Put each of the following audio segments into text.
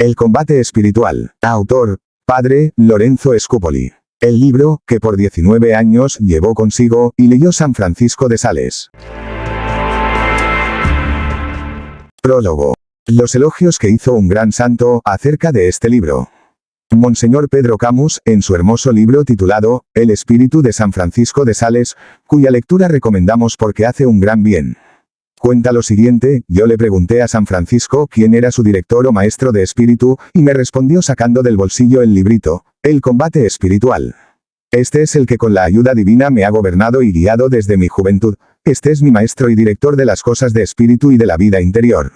El combate espiritual. Autor, Padre Lorenzo Scupoli. El libro, que por 19 años llevó consigo, y leyó San Francisco de Sales. Prólogo. Los elogios que hizo un gran santo acerca de este libro. Monseñor Pedro Camus, en su hermoso libro titulado El Espíritu de San Francisco de Sales, cuya lectura recomendamos porque hace un gran bien. Cuenta lo siguiente: yo le pregunté a San Francisco quién era su director o maestro de espíritu, y me respondió sacando del bolsillo el librito, El combate espiritual. Este es el que con la ayuda divina me ha gobernado y guiado desde mi juventud. Este es mi maestro y director de las cosas de espíritu y de la vida interior.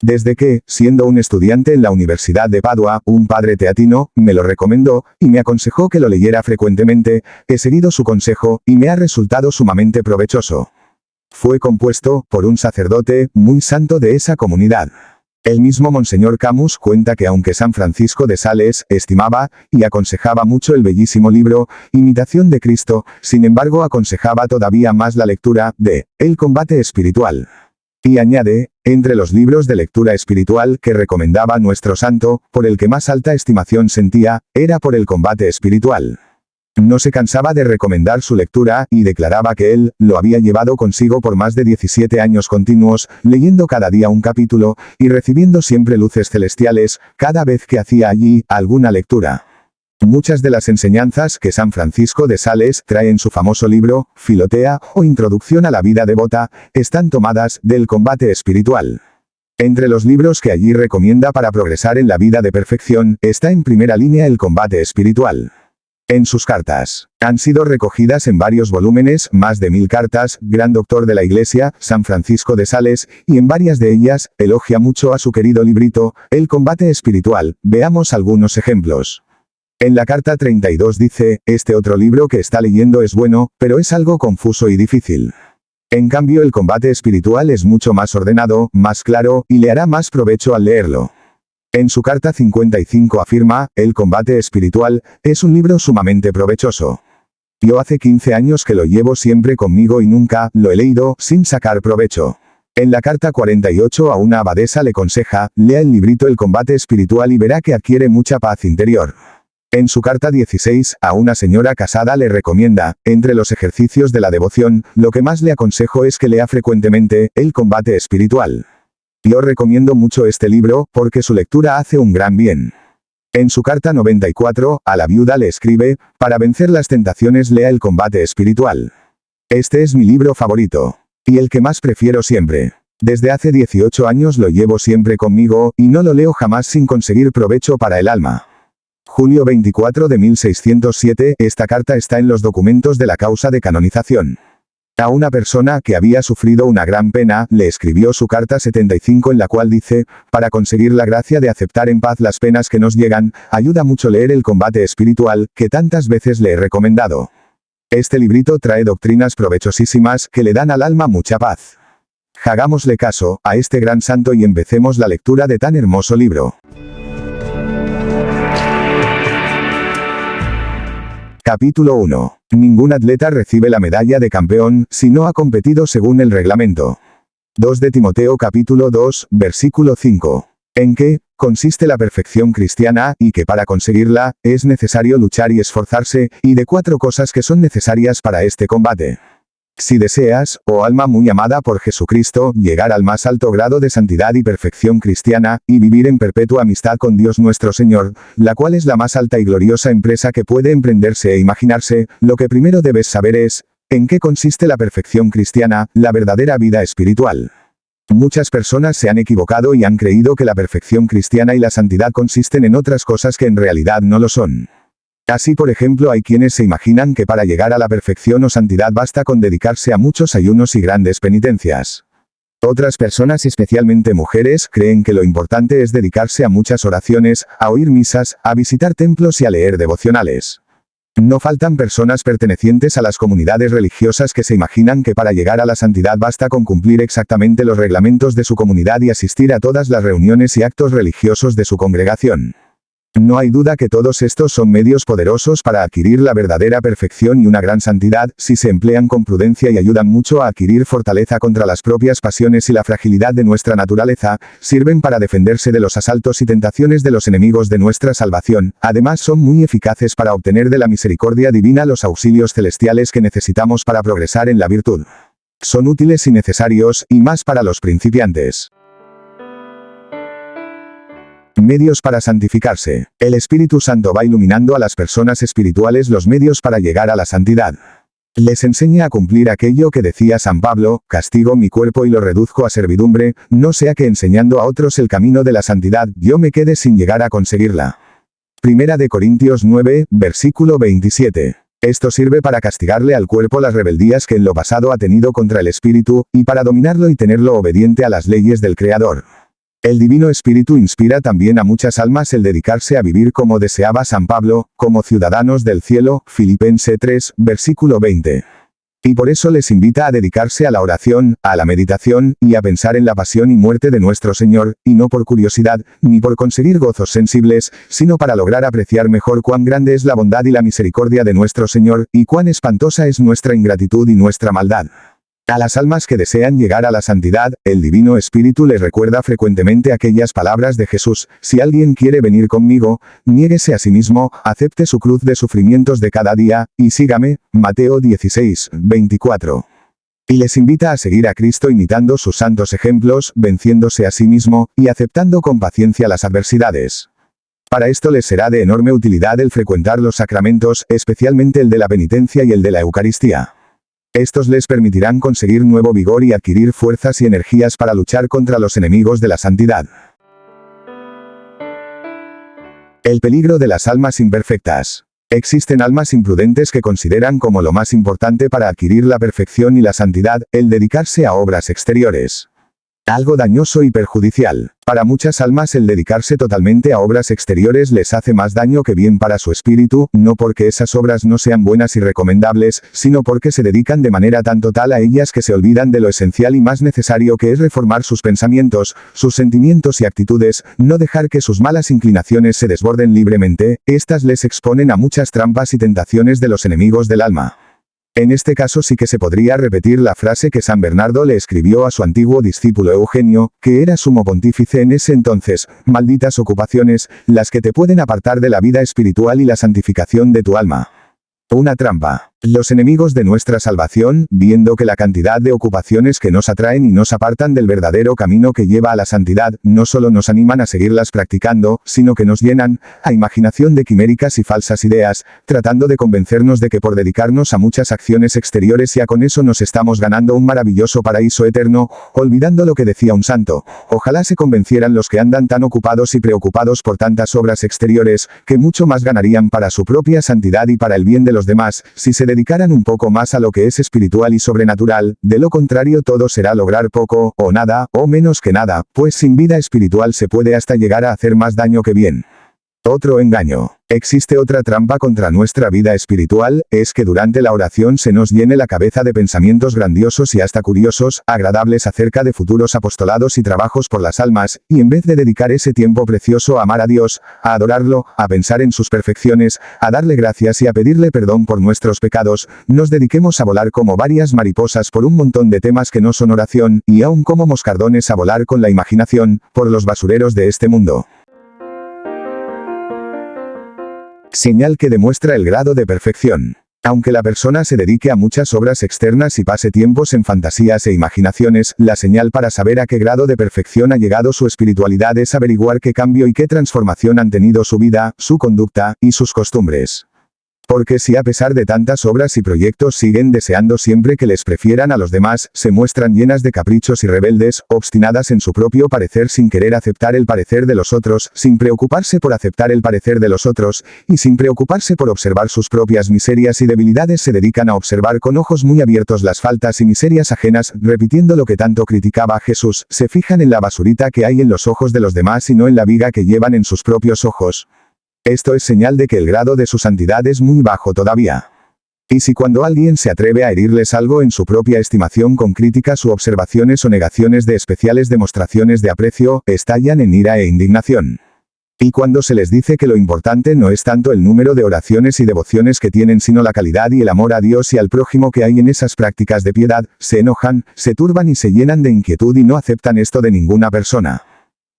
Desde que, siendo un estudiante en la Universidad de Padua, un padre teatino, me lo recomendó, y me aconsejó que lo leyera frecuentemente, he seguido su consejo, y me ha resultado sumamente provechoso. Fue compuesto por un sacerdote muy santo de esa comunidad. El mismo Monseñor Camus cuenta que aunque San Francisco de Sales estimaba y aconsejaba mucho el bellísimo libro, Imitación de Cristo, sin embargo aconsejaba todavía más la lectura de El combate espiritual. Y añade, entre los libros de lectura espiritual que recomendaba nuestro santo, por el que más alta estimación sentía, era por el combate espiritual. No se cansaba de recomendar su lectura, y declaraba que él lo había llevado consigo por más de 17 años continuos, leyendo cada día un capítulo, y recibiendo siempre luces celestiales, cada vez que hacía allí alguna lectura. Muchas de las enseñanzas que San Francisco de Sales trae en su famoso libro, Filotea, o Introducción a la vida devota, están tomadas del combate espiritual. Entre los libros que allí recomienda para progresar en la vida de perfección, está en primera línea el combate espiritual. En sus cartas, han sido recogidas en varios volúmenes, más de 1000 cartas, gran doctor de la Iglesia, San Francisco de Sales, y en varias de ellas, elogia mucho a su querido librito, El combate espiritual. Veamos algunos ejemplos. En la carta 32 dice, este otro libro que está leyendo es bueno, pero es algo confuso y difícil. En cambio el combate espiritual es mucho más ordenado, más claro, y le hará más provecho al leerlo. En su carta 55 afirma, El combate espiritual, es un libro sumamente provechoso. Yo hace 15 años que lo llevo siempre conmigo y nunca lo he leído sin sacar provecho. En la carta 48 a una abadesa le aconseja, lea el librito El combate espiritual y verá que adquiere mucha paz interior. En su carta 16, a una señora casada le recomienda, entre los ejercicios de la devoción, lo que más le aconsejo es que lea frecuentemente, El combate espiritual. Yo recomiendo mucho este libro, porque su lectura hace un gran bien. En su carta 94, a la viuda le escribe, para vencer las tentaciones lea El combate espiritual. Este es mi libro favorito. Y el que más prefiero siempre. Desde hace 18 años lo llevo siempre conmigo, y no lo leo jamás sin conseguir provecho para el alma. Julio 24 de 1607, esta carta está en los documentos de la causa de canonización. A una persona que había sufrido una gran pena, le escribió su carta 75 en la cual dice, para conseguir la gracia de aceptar en paz las penas que nos llegan, ayuda mucho leer El combate espiritual, que tantas veces le he recomendado. Este librito trae doctrinas provechosísimas que le dan al alma mucha paz. Hagámosle caso a este gran santo y empecemos la lectura de tan hermoso libro. Capítulo 1. Ningún atleta recibe la medalla de campeón, si no ha competido según el reglamento. 2 de Timoteo capítulo 2, versículo 5. En qué consiste la perfección cristiana, y que para conseguirla, es necesario luchar y esforzarse, y de 4 cosas que son necesarias para este combate. Si deseas, oh alma muy amada por Jesucristo, llegar al más alto grado de santidad y perfección cristiana, y vivir en perpetua amistad con Dios nuestro Señor, la cual es la más alta y gloriosa empresa que puede emprenderse e imaginarse, lo que primero debes saber es, en qué consiste la perfección cristiana, la verdadera vida espiritual. Muchas personas se han equivocado y han creído que la perfección cristiana y la santidad consisten en otras cosas que en realidad no lo son. Así por ejemplo hay quienes se imaginan que para llegar a la perfección o santidad basta con dedicarse a muchos ayunos y grandes penitencias. Otras personas, especialmente mujeres, creen que lo importante es dedicarse a muchas oraciones, a oír misas, a visitar templos y a leer devocionales. No faltan personas pertenecientes a las comunidades religiosas que se imaginan que para llegar a la santidad basta con cumplir exactamente los reglamentos de su comunidad y asistir a todas las reuniones y actos religiosos de su congregación. No hay duda que todos estos son medios poderosos para adquirir la verdadera perfección y una gran santidad, si se emplean con prudencia y ayudan mucho a adquirir fortaleza contra las propias pasiones y la fragilidad de nuestra naturaleza, sirven para defenderse de los asaltos y tentaciones de los enemigos de nuestra salvación, además son muy eficaces para obtener de la misericordia divina los auxilios celestiales que necesitamos para progresar en la virtud. Son útiles y necesarios, y más para los principiantes. Medios para santificarse. El Espíritu Santo va iluminando a las personas espirituales los medios para llegar a la santidad. Les enseña a cumplir aquello que decía San Pablo: castigo mi cuerpo y lo reduzco a servidumbre, no sea que enseñando a otros el camino de la santidad, yo me quede sin llegar a conseguirla. Primera de Corintios 9, versículo 27. Esto sirve para castigarle al cuerpo las rebeldías que en lo pasado ha tenido contra el Espíritu, y para dominarlo y tenerlo obediente a las leyes del Creador. El Divino Espíritu inspira también a muchas almas el dedicarse a vivir como deseaba San Pablo, como ciudadanos del cielo, Filipenses 3, versículo 20. Y por eso les invita a dedicarse a la oración, a la meditación, y a pensar en la pasión y muerte de nuestro Señor, y no por curiosidad, ni por conseguir gozos sensibles, sino para lograr apreciar mejor cuán grande es la bondad y la misericordia de nuestro Señor, y cuán espantosa es nuestra ingratitud y nuestra maldad. A las almas que desean llegar a la santidad, el Divino Espíritu les recuerda frecuentemente aquellas palabras de Jesús: si alguien quiere venir conmigo, niéguese a sí mismo, acepte su cruz de sufrimientos de cada día, y sígame, Mateo 16, 24. Y les invita a seguir a Cristo imitando sus santos ejemplos, venciéndose a sí mismo, y aceptando con paciencia las adversidades. Para esto les será de enorme utilidad el frecuentar los sacramentos, especialmente el de la penitencia y el de la Eucaristía. Estos les permitirán conseguir nuevo vigor y adquirir fuerzas y energías para luchar contra los enemigos de la santidad. El peligro de las almas imperfectas. Existen almas imprudentes que consideran como lo más importante para adquirir la perfección y la santidad, el dedicarse a obras exteriores. Algo dañoso y perjudicial. Para muchas almas el dedicarse totalmente a obras exteriores les hace más daño que bien para su espíritu, no porque esas obras no sean buenas y recomendables, sino porque se dedican de manera tan total a ellas que se olvidan de lo esencial y más necesario que es reformar sus pensamientos, sus sentimientos y actitudes, no dejar que sus malas inclinaciones se desborden libremente, estas les exponen a muchas trampas y tentaciones de los enemigos del alma. En este caso sí que se podría repetir la frase que San Bernardo le escribió a su antiguo discípulo Eugenio, que era sumo pontífice en ese entonces: malditas ocupaciones, las que te pueden apartar de la vida espiritual y la santificación de tu alma. Una trampa. Los enemigos de nuestra salvación, viendo que la cantidad de ocupaciones que nos atraen y nos apartan del verdadero camino que lleva a la santidad, no solo nos animan a seguirlas practicando, sino que nos llenan, a imaginación de quiméricas y falsas ideas, tratando de convencernos de que por dedicarnos a muchas acciones exteriores ya con eso nos estamos ganando un maravilloso paraíso eterno, olvidando lo que decía un santo: ojalá se convencieran los que andan tan ocupados y preocupados por tantas obras exteriores, que mucho más ganarían para su propia santidad y para el bien de los demás, si se dedicaran un poco más a lo que es espiritual y sobrenatural. De lo contrario todo será lograr poco, o nada, o menos que nada, pues sin vida espiritual se puede hasta llegar a hacer más daño que bien. Otro engaño. Existe otra trampa contra nuestra vida espiritual, es que durante la oración se nos llene la cabeza de pensamientos grandiosos y hasta curiosos, agradables acerca de futuros apostolados y trabajos por las almas, y en vez de dedicar ese tiempo precioso a amar a Dios, a adorarlo, a pensar en sus perfecciones, a darle gracias y a pedirle perdón por nuestros pecados, nos dediquemos a volar como varias mariposas por un montón de temas que no son oración, y aun como moscardones a volar con la imaginación, por los basureros de este mundo. Señal que demuestra el grado de perfección. Aunque la persona se dedique a muchas obras externas y pase tiempos en fantasías e imaginaciones, la señal para saber a qué grado de perfección ha llegado su espiritualidad es averiguar qué cambio y qué transformación han tenido su vida, su conducta, y sus costumbres. Porque si a pesar de tantas obras y proyectos siguen deseando siempre que les prefieran a los demás, se muestran llenas de caprichos y rebeldes, obstinadas en su propio parecer sin querer aceptar el parecer de los otros, sin preocuparse por aceptar el parecer de los otros, y sin preocuparse por observar sus propias miserias y debilidades, se dedican a observar con ojos muy abiertos las faltas y miserias ajenas, repitiendo lo que tanto criticaba a Jesús, se fijan en la basurita que hay en los ojos de los demás y no en la viga que llevan en sus propios ojos. Esto es señal de que el grado de su santidad es muy bajo todavía. Y si cuando alguien se atreve a herirles algo en su propia estimación con críticas u observaciones o negaciones de especiales demostraciones de aprecio, estallan en ira e indignación. Y cuando se les dice que lo importante no es tanto el número de oraciones y devociones que tienen, sino la calidad y el amor a Dios y al prójimo que hay en esas prácticas de piedad, se enojan, se turban y se llenan de inquietud y no aceptan esto de ninguna persona.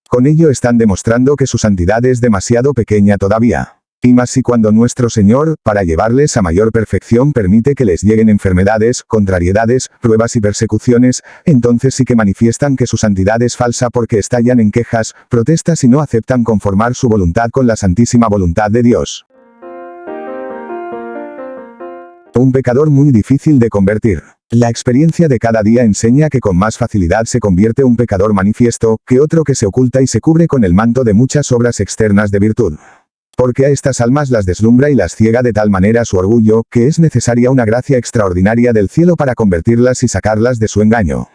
Con ello están demostrando que su santidad es demasiado pequeña todavía. Y más si cuando nuestro Señor, para llevarles a mayor perfección, permite que les lleguen enfermedades, contrariedades, pruebas y persecuciones, entonces sí que manifiestan que su santidad es falsa porque estallan en quejas, protestas y no aceptan conformar su voluntad con la santísima voluntad de Dios. Un pecador muy difícil de convertir. La experiencia de cada día enseña que con más facilidad se convierte un pecador manifiesto, que otro que se oculta y se cubre con el manto de muchas obras externas de virtud. Porque a estas almas las deslumbra y las ciega de tal manera su orgullo, que es necesaria una gracia extraordinaria del cielo para convertirlas y sacarlas de su engaño.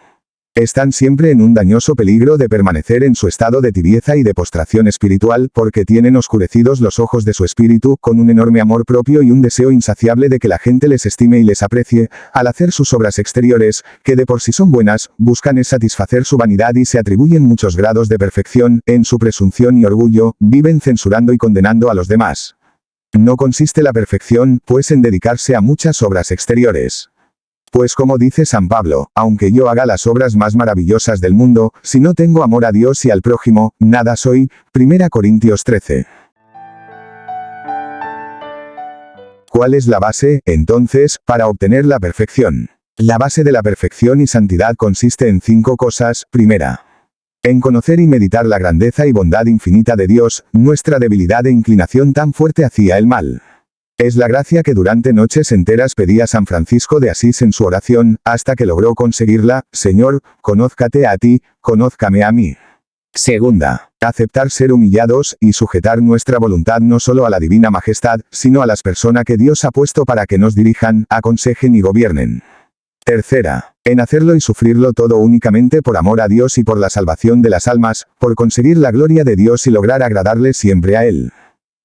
Están siempre en un dañoso peligro de permanecer en su estado de tibieza y de postración espiritual, porque tienen oscurecidos los ojos de su espíritu, con un enorme amor propio y un deseo insaciable de que la gente les estime y les aprecie, al hacer sus obras exteriores, que de por sí son buenas, buscan es satisfacer su vanidad y se atribuyen muchos grados de perfección, en su presunción y orgullo, viven censurando y condenando a los demás. No consiste la perfección, pues, en dedicarse a muchas obras exteriores. Pues como dice San Pablo, aunque yo haga las obras más maravillosas del mundo, si no tengo amor a Dios y al prójimo, nada soy. 1 Corintios 13. ¿Cuál es la base, entonces, para obtener la perfección? La base de la perfección y santidad consiste en 5 cosas. Primera, en conocer y meditar la grandeza y bondad infinita de Dios, nuestra debilidad e inclinación tan fuerte hacia el mal. Es la gracia que durante noches enteras pedía San Francisco de Asís en su oración, hasta que logró conseguirla: Señor, conózcate a ti, conózcame a mí. Segunda, aceptar ser humillados y sujetar nuestra voluntad no solo a la divina majestad, sino a las personas que Dios ha puesto para que nos dirijan, aconsejen y gobiernen. Tercera, en hacerlo y sufrirlo todo únicamente por amor a Dios y por la salvación de las almas, por conseguir la gloria de Dios y lograr agradarle siempre a Él.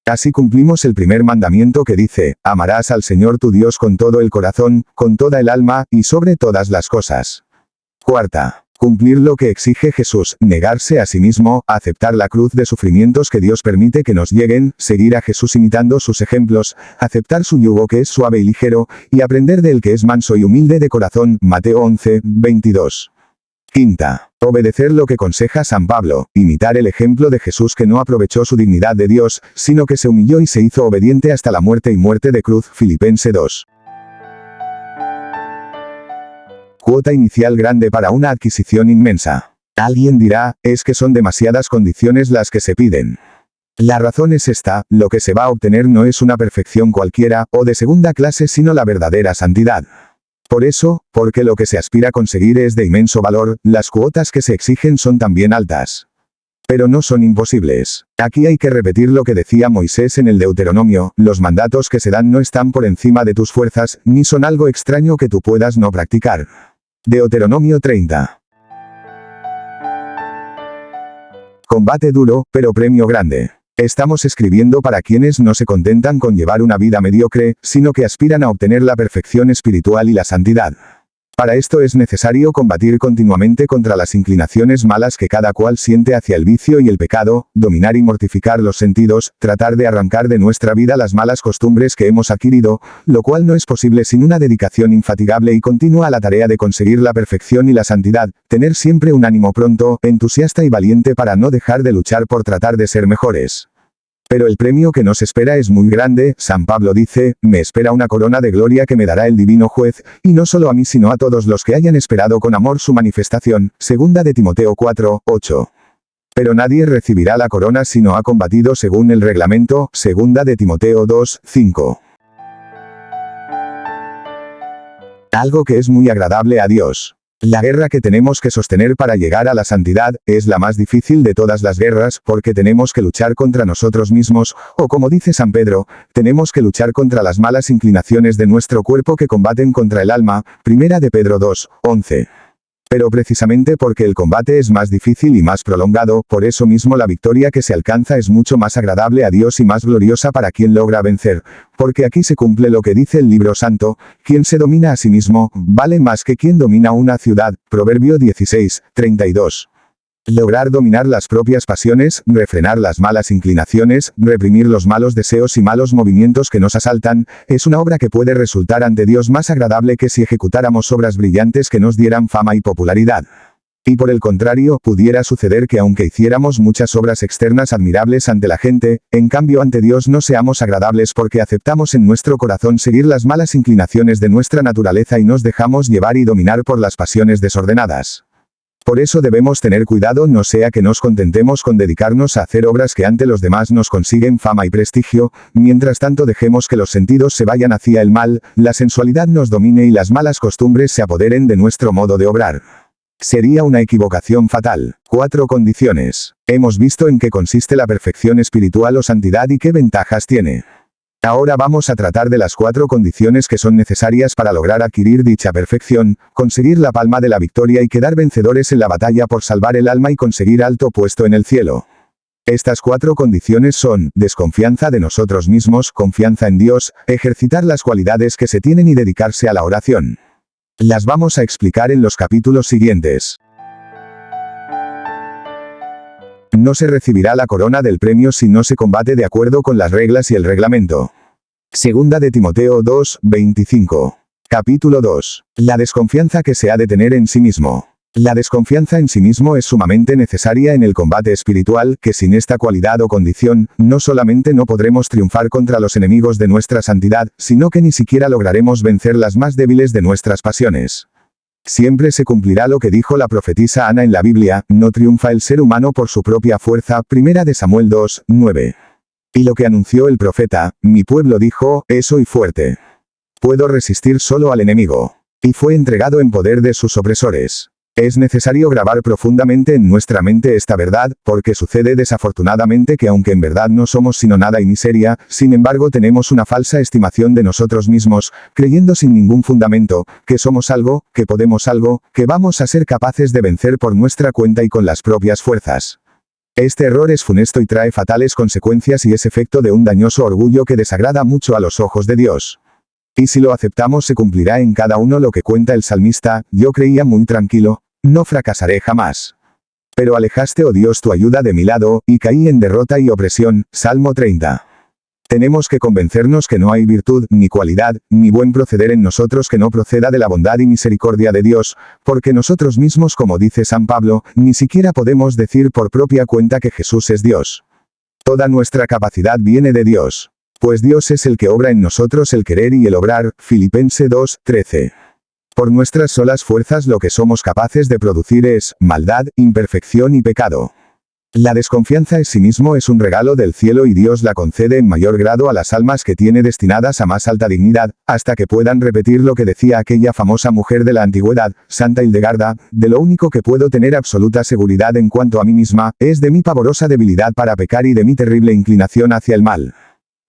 Así cumplimos el primer mandamiento que dice: amarás al Señor tu Dios con todo el corazón, con toda el alma, y sobre todas las cosas. Cuarta, cumplir lo que exige Jesús, negarse a sí mismo, aceptar la cruz de sufrimientos que Dios permite que nos lleguen, seguir a Jesús imitando sus ejemplos, aceptar su yugo que es suave y ligero, y aprender del que es manso y humilde de corazón. Mateo 11, 22. Quinta, obedecer lo que aconseja San Pablo, imitar el ejemplo de Jesús que no aprovechó su dignidad de Dios, sino que se humilló y se hizo obediente hasta la muerte y muerte de cruz. Filipenses 2. Cuota inicial grande para una adquisición inmensa. Alguien dirá, es que son demasiadas condiciones las que se piden. La razón es esta: lo que se va a obtener no es una perfección cualquiera, o de segunda clase, sino la verdadera santidad. Por eso, porque lo que se aspira a conseguir es de inmenso valor, las cuotas que se exigen son también altas. Pero no son imposibles. Aquí hay que repetir lo que decía Moisés en el Deuteronomio: los mandatos que se dan no están por encima de tus fuerzas, ni son algo extraño que tú puedas no practicar. Deuteronomio 30. Combate duro, pero premio grande. Estamos escribiendo para quienes no se contentan con llevar una vida mediocre, sino que aspiran a obtener la perfección espiritual y la santidad. Para esto es necesario combatir continuamente contra las inclinaciones malas que cada cual siente hacia el vicio y el pecado, dominar y mortificar los sentidos, tratar de arrancar de nuestra vida las malas costumbres que hemos adquirido, lo cual no es posible sin una dedicación infatigable y continua a la tarea de conseguir la perfección y la santidad, tener siempre un ánimo pronto, entusiasta y valiente para no dejar de luchar por tratar de ser mejores. Pero el premio que nos espera es muy grande. San Pablo dice: me espera una corona de gloria que me dará el divino juez, y no solo a mí sino a todos los que hayan esperado con amor su manifestación. Segunda de Timoteo 4, 8. Pero nadie recibirá la corona si no ha combatido según el reglamento. Segunda de Timoteo 2, 5. Algo que es muy agradable a Dios. La guerra que tenemos que sostener para llegar a la santidad, es la más difícil de todas las guerras, porque tenemos que luchar contra nosotros mismos, o como dice San Pedro, tenemos que luchar contra las malas inclinaciones de nuestro cuerpo que combaten contra el alma. Primera de Pedro 2, 11. Pero precisamente porque el combate es más difícil y más prolongado, por eso mismo la victoria que se alcanza es mucho más agradable a Dios y más gloriosa para quien logra vencer, porque aquí se cumple lo que dice el libro santo: quien se domina a sí mismo, vale más que quien domina una ciudad. Proverbio 16, 32. Lograr dominar las propias pasiones, refrenar las malas inclinaciones, reprimir los malos deseos y malos movimientos que nos asaltan, es una obra que puede resultar ante Dios más agradable que si ejecutáramos obras brillantes que nos dieran fama y popularidad. Y por el contrario, pudiera suceder que aunque hiciéramos muchas obras externas admirables ante la gente, en cambio ante Dios no seamos agradables porque aceptamos en nuestro corazón seguir las malas inclinaciones de nuestra naturaleza y nos dejamos llevar y dominar por las pasiones desordenadas. Por eso debemos tener cuidado no sea que nos contentemos con dedicarnos a hacer obras que ante los demás nos consiguen fama y prestigio, mientras tanto dejemos que los sentidos se vayan hacia el mal, la sensualidad nos domine y las malas costumbres se apoderen de nuestro modo de obrar. Sería una equivocación fatal. 4 condiciones. Hemos visto en qué consiste la perfección espiritual o santidad y qué ventajas tiene. Ahora vamos a tratar de las 4 condiciones que son necesarias para lograr adquirir dicha perfección, conseguir la palma de la victoria y quedar vencedores en la batalla por salvar el alma y conseguir alto puesto en el cielo. Estas 4 condiciones son, desconfianza de nosotros mismos, confianza en Dios, ejercitar las cualidades que se tienen y dedicarse a la oración. Las vamos a explicar en los capítulos siguientes. No se recibirá la corona del premio si no se combate de acuerdo con las reglas y el reglamento. Segunda de Timoteo 2, 25. Capítulo 2. La desconfianza que se ha de tener en sí mismo. La desconfianza en sí mismo es sumamente necesaria en el combate espiritual, que sin esta cualidad o condición, no solamente no podremos triunfar contra los enemigos de nuestra santidad, sino que ni siquiera lograremos vencer las más débiles de nuestras pasiones. Siempre se cumplirá lo que dijo la profetisa Ana en la Biblia, no triunfa el ser humano por su propia fuerza, 1 de Samuel 2, 9. Y lo que anunció el profeta, mi pueblo dijo, soy fuerte. Puedo resistir solo al enemigo. Y fue entregado en poder de sus opresores. Es necesario grabar profundamente en nuestra mente esta verdad, porque sucede desafortunadamente que aunque en verdad no somos sino nada y miseria, sin embargo tenemos una falsa estimación de nosotros mismos, creyendo sin ningún fundamento, que somos algo, que podemos algo, que vamos a ser capaces de vencer por nuestra cuenta y con las propias fuerzas. Este error es funesto y trae fatales consecuencias y es efecto de un dañoso orgullo que desagrada mucho a los ojos de Dios. Y si lo aceptamos se cumplirá en cada uno lo que cuenta el salmista, yo creía muy tranquilo, no fracasaré jamás. Pero alejaste, oh Dios, tu ayuda de mi lado, y caí en derrota y opresión. Salmo 30. Tenemos que convencernos que no hay virtud, ni cualidad, ni buen proceder en nosotros que no proceda de la bondad y misericordia de Dios, porque nosotros mismos, como dice San Pablo, ni siquiera podemos decir por propia cuenta que Jesús es Dios. Toda nuestra capacidad viene de Dios. Pues Dios es el que obra en nosotros el querer y el obrar. Filipenses 2, 13. Por nuestras solas fuerzas lo que somos capaces de producir es maldad, imperfección y pecado. La desconfianza en sí mismo es un regalo del cielo y Dios la concede en mayor grado a las almas que tiene destinadas a más alta dignidad, hasta que puedan repetir lo que decía aquella famosa mujer de la antigüedad, Santa Hildegarda, de lo único que puedo tener absoluta seguridad en cuanto a mí misma, es de mi pavorosa debilidad para pecar y de mi terrible inclinación hacia el mal.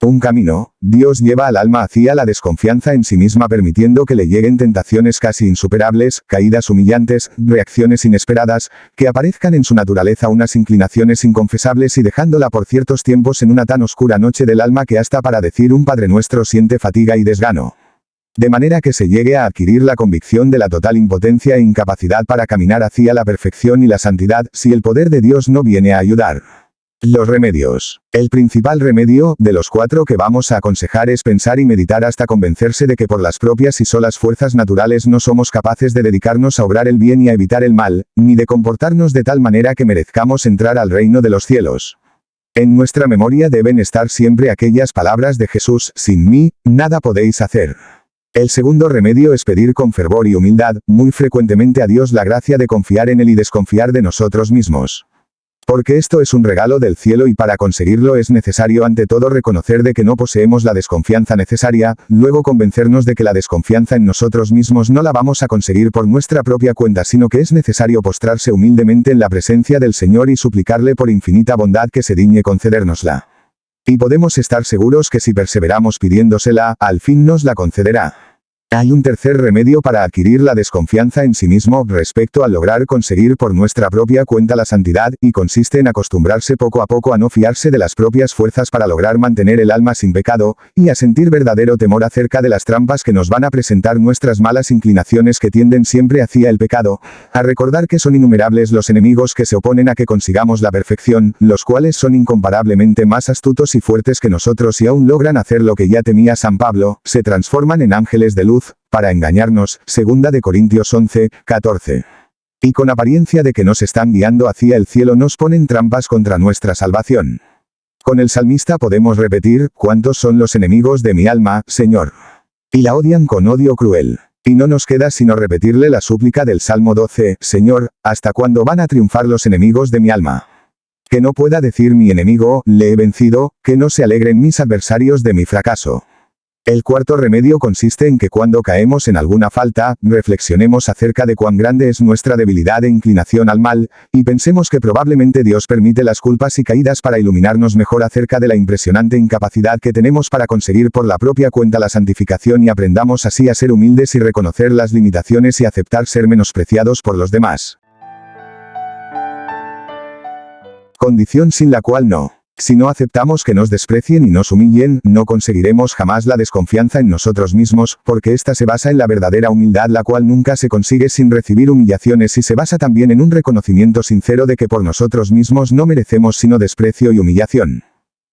Un camino, Dios lleva al alma hacia la desconfianza en sí misma permitiendo que le lleguen tentaciones casi insuperables, caídas humillantes, reacciones inesperadas, que aparezcan en su naturaleza unas inclinaciones inconfesables y dejándola por ciertos tiempos en una tan oscura noche del alma que hasta para decir un Padre Nuestro siente fatiga y desgano. De manera que se llegue a adquirir la convicción de la total impotencia e incapacidad para caminar hacia la perfección y la santidad, si el poder de Dios no viene a ayudar. Los remedios. El principal remedio, de los 4 que vamos a aconsejar es pensar y meditar hasta convencerse de que por las propias y solas fuerzas naturales no somos capaces de dedicarnos a obrar el bien y a evitar el mal, ni de comportarnos de tal manera que merezcamos entrar al reino de los cielos. En nuestra memoria deben estar siempre aquellas palabras de Jesús, sin mí, nada podéis hacer. El segundo remedio es pedir con fervor y humildad, muy frecuentemente a Dios la gracia de confiar en Él y desconfiar de nosotros mismos. Porque esto es un regalo del cielo y para conseguirlo es necesario ante todo reconocer de que no poseemos la desconfianza necesaria, luego convencernos de que la desconfianza en nosotros mismos no la vamos a conseguir por nuestra propia cuenta sino que es necesario postrarse humildemente en la presencia del Señor y suplicarle por infinita bondad que se digne concedérnosla. Y podemos estar seguros que si perseveramos pidiéndosela, al fin nos la concederá. Hay un tercer remedio para adquirir la desconfianza en sí mismo respecto al lograr conseguir por nuestra propia cuenta la santidad, y consiste en acostumbrarse poco a poco a no fiarse de las propias fuerzas para lograr mantener el alma sin pecado, y a sentir verdadero temor acerca de las trampas que nos van a presentar nuestras malas inclinaciones que tienden siempre hacia el pecado, a recordar que son innumerables los enemigos que se oponen a que consigamos la perfección, los cuales son incomparablemente más astutos y fuertes que nosotros y aún logran hacer lo que ya temía San Pablo, se transforman en ángeles de luz, para engañarnos, 2 de Corintios 11, 14. Y con apariencia de que nos están guiando hacia el cielo nos ponen trampas contra nuestra salvación. Con el salmista podemos repetir, ¿cuántos son los enemigos de mi alma, Señor? Y la odian con odio cruel. Y no nos queda sino repetirle la súplica del Salmo 12, Señor, ¿hasta cuándo van a triunfar los enemigos de mi alma? Que no pueda decir mi enemigo, le he vencido, que no se alegren mis adversarios de mi fracaso. El cuarto remedio consiste en que cuando caemos en alguna falta, reflexionemos acerca de cuán grande es nuestra debilidad e inclinación al mal, y pensemos que probablemente Dios permite las culpas y caídas para iluminarnos mejor acerca de la impresionante incapacidad que tenemos para conseguir por la propia cuenta la santificación, y aprendamos así a ser humildes y reconocer las limitaciones y aceptar ser menospreciados por los demás. Condición sin la cual no. Si no aceptamos que nos desprecien y nos humillen, no conseguiremos jamás la desconfianza en nosotros mismos, porque ésta se basa en la verdadera humildad, la cual nunca se consigue sin recibir humillaciones, y se basa también en un reconocimiento sincero de que por nosotros mismos no merecemos sino desprecio y humillación.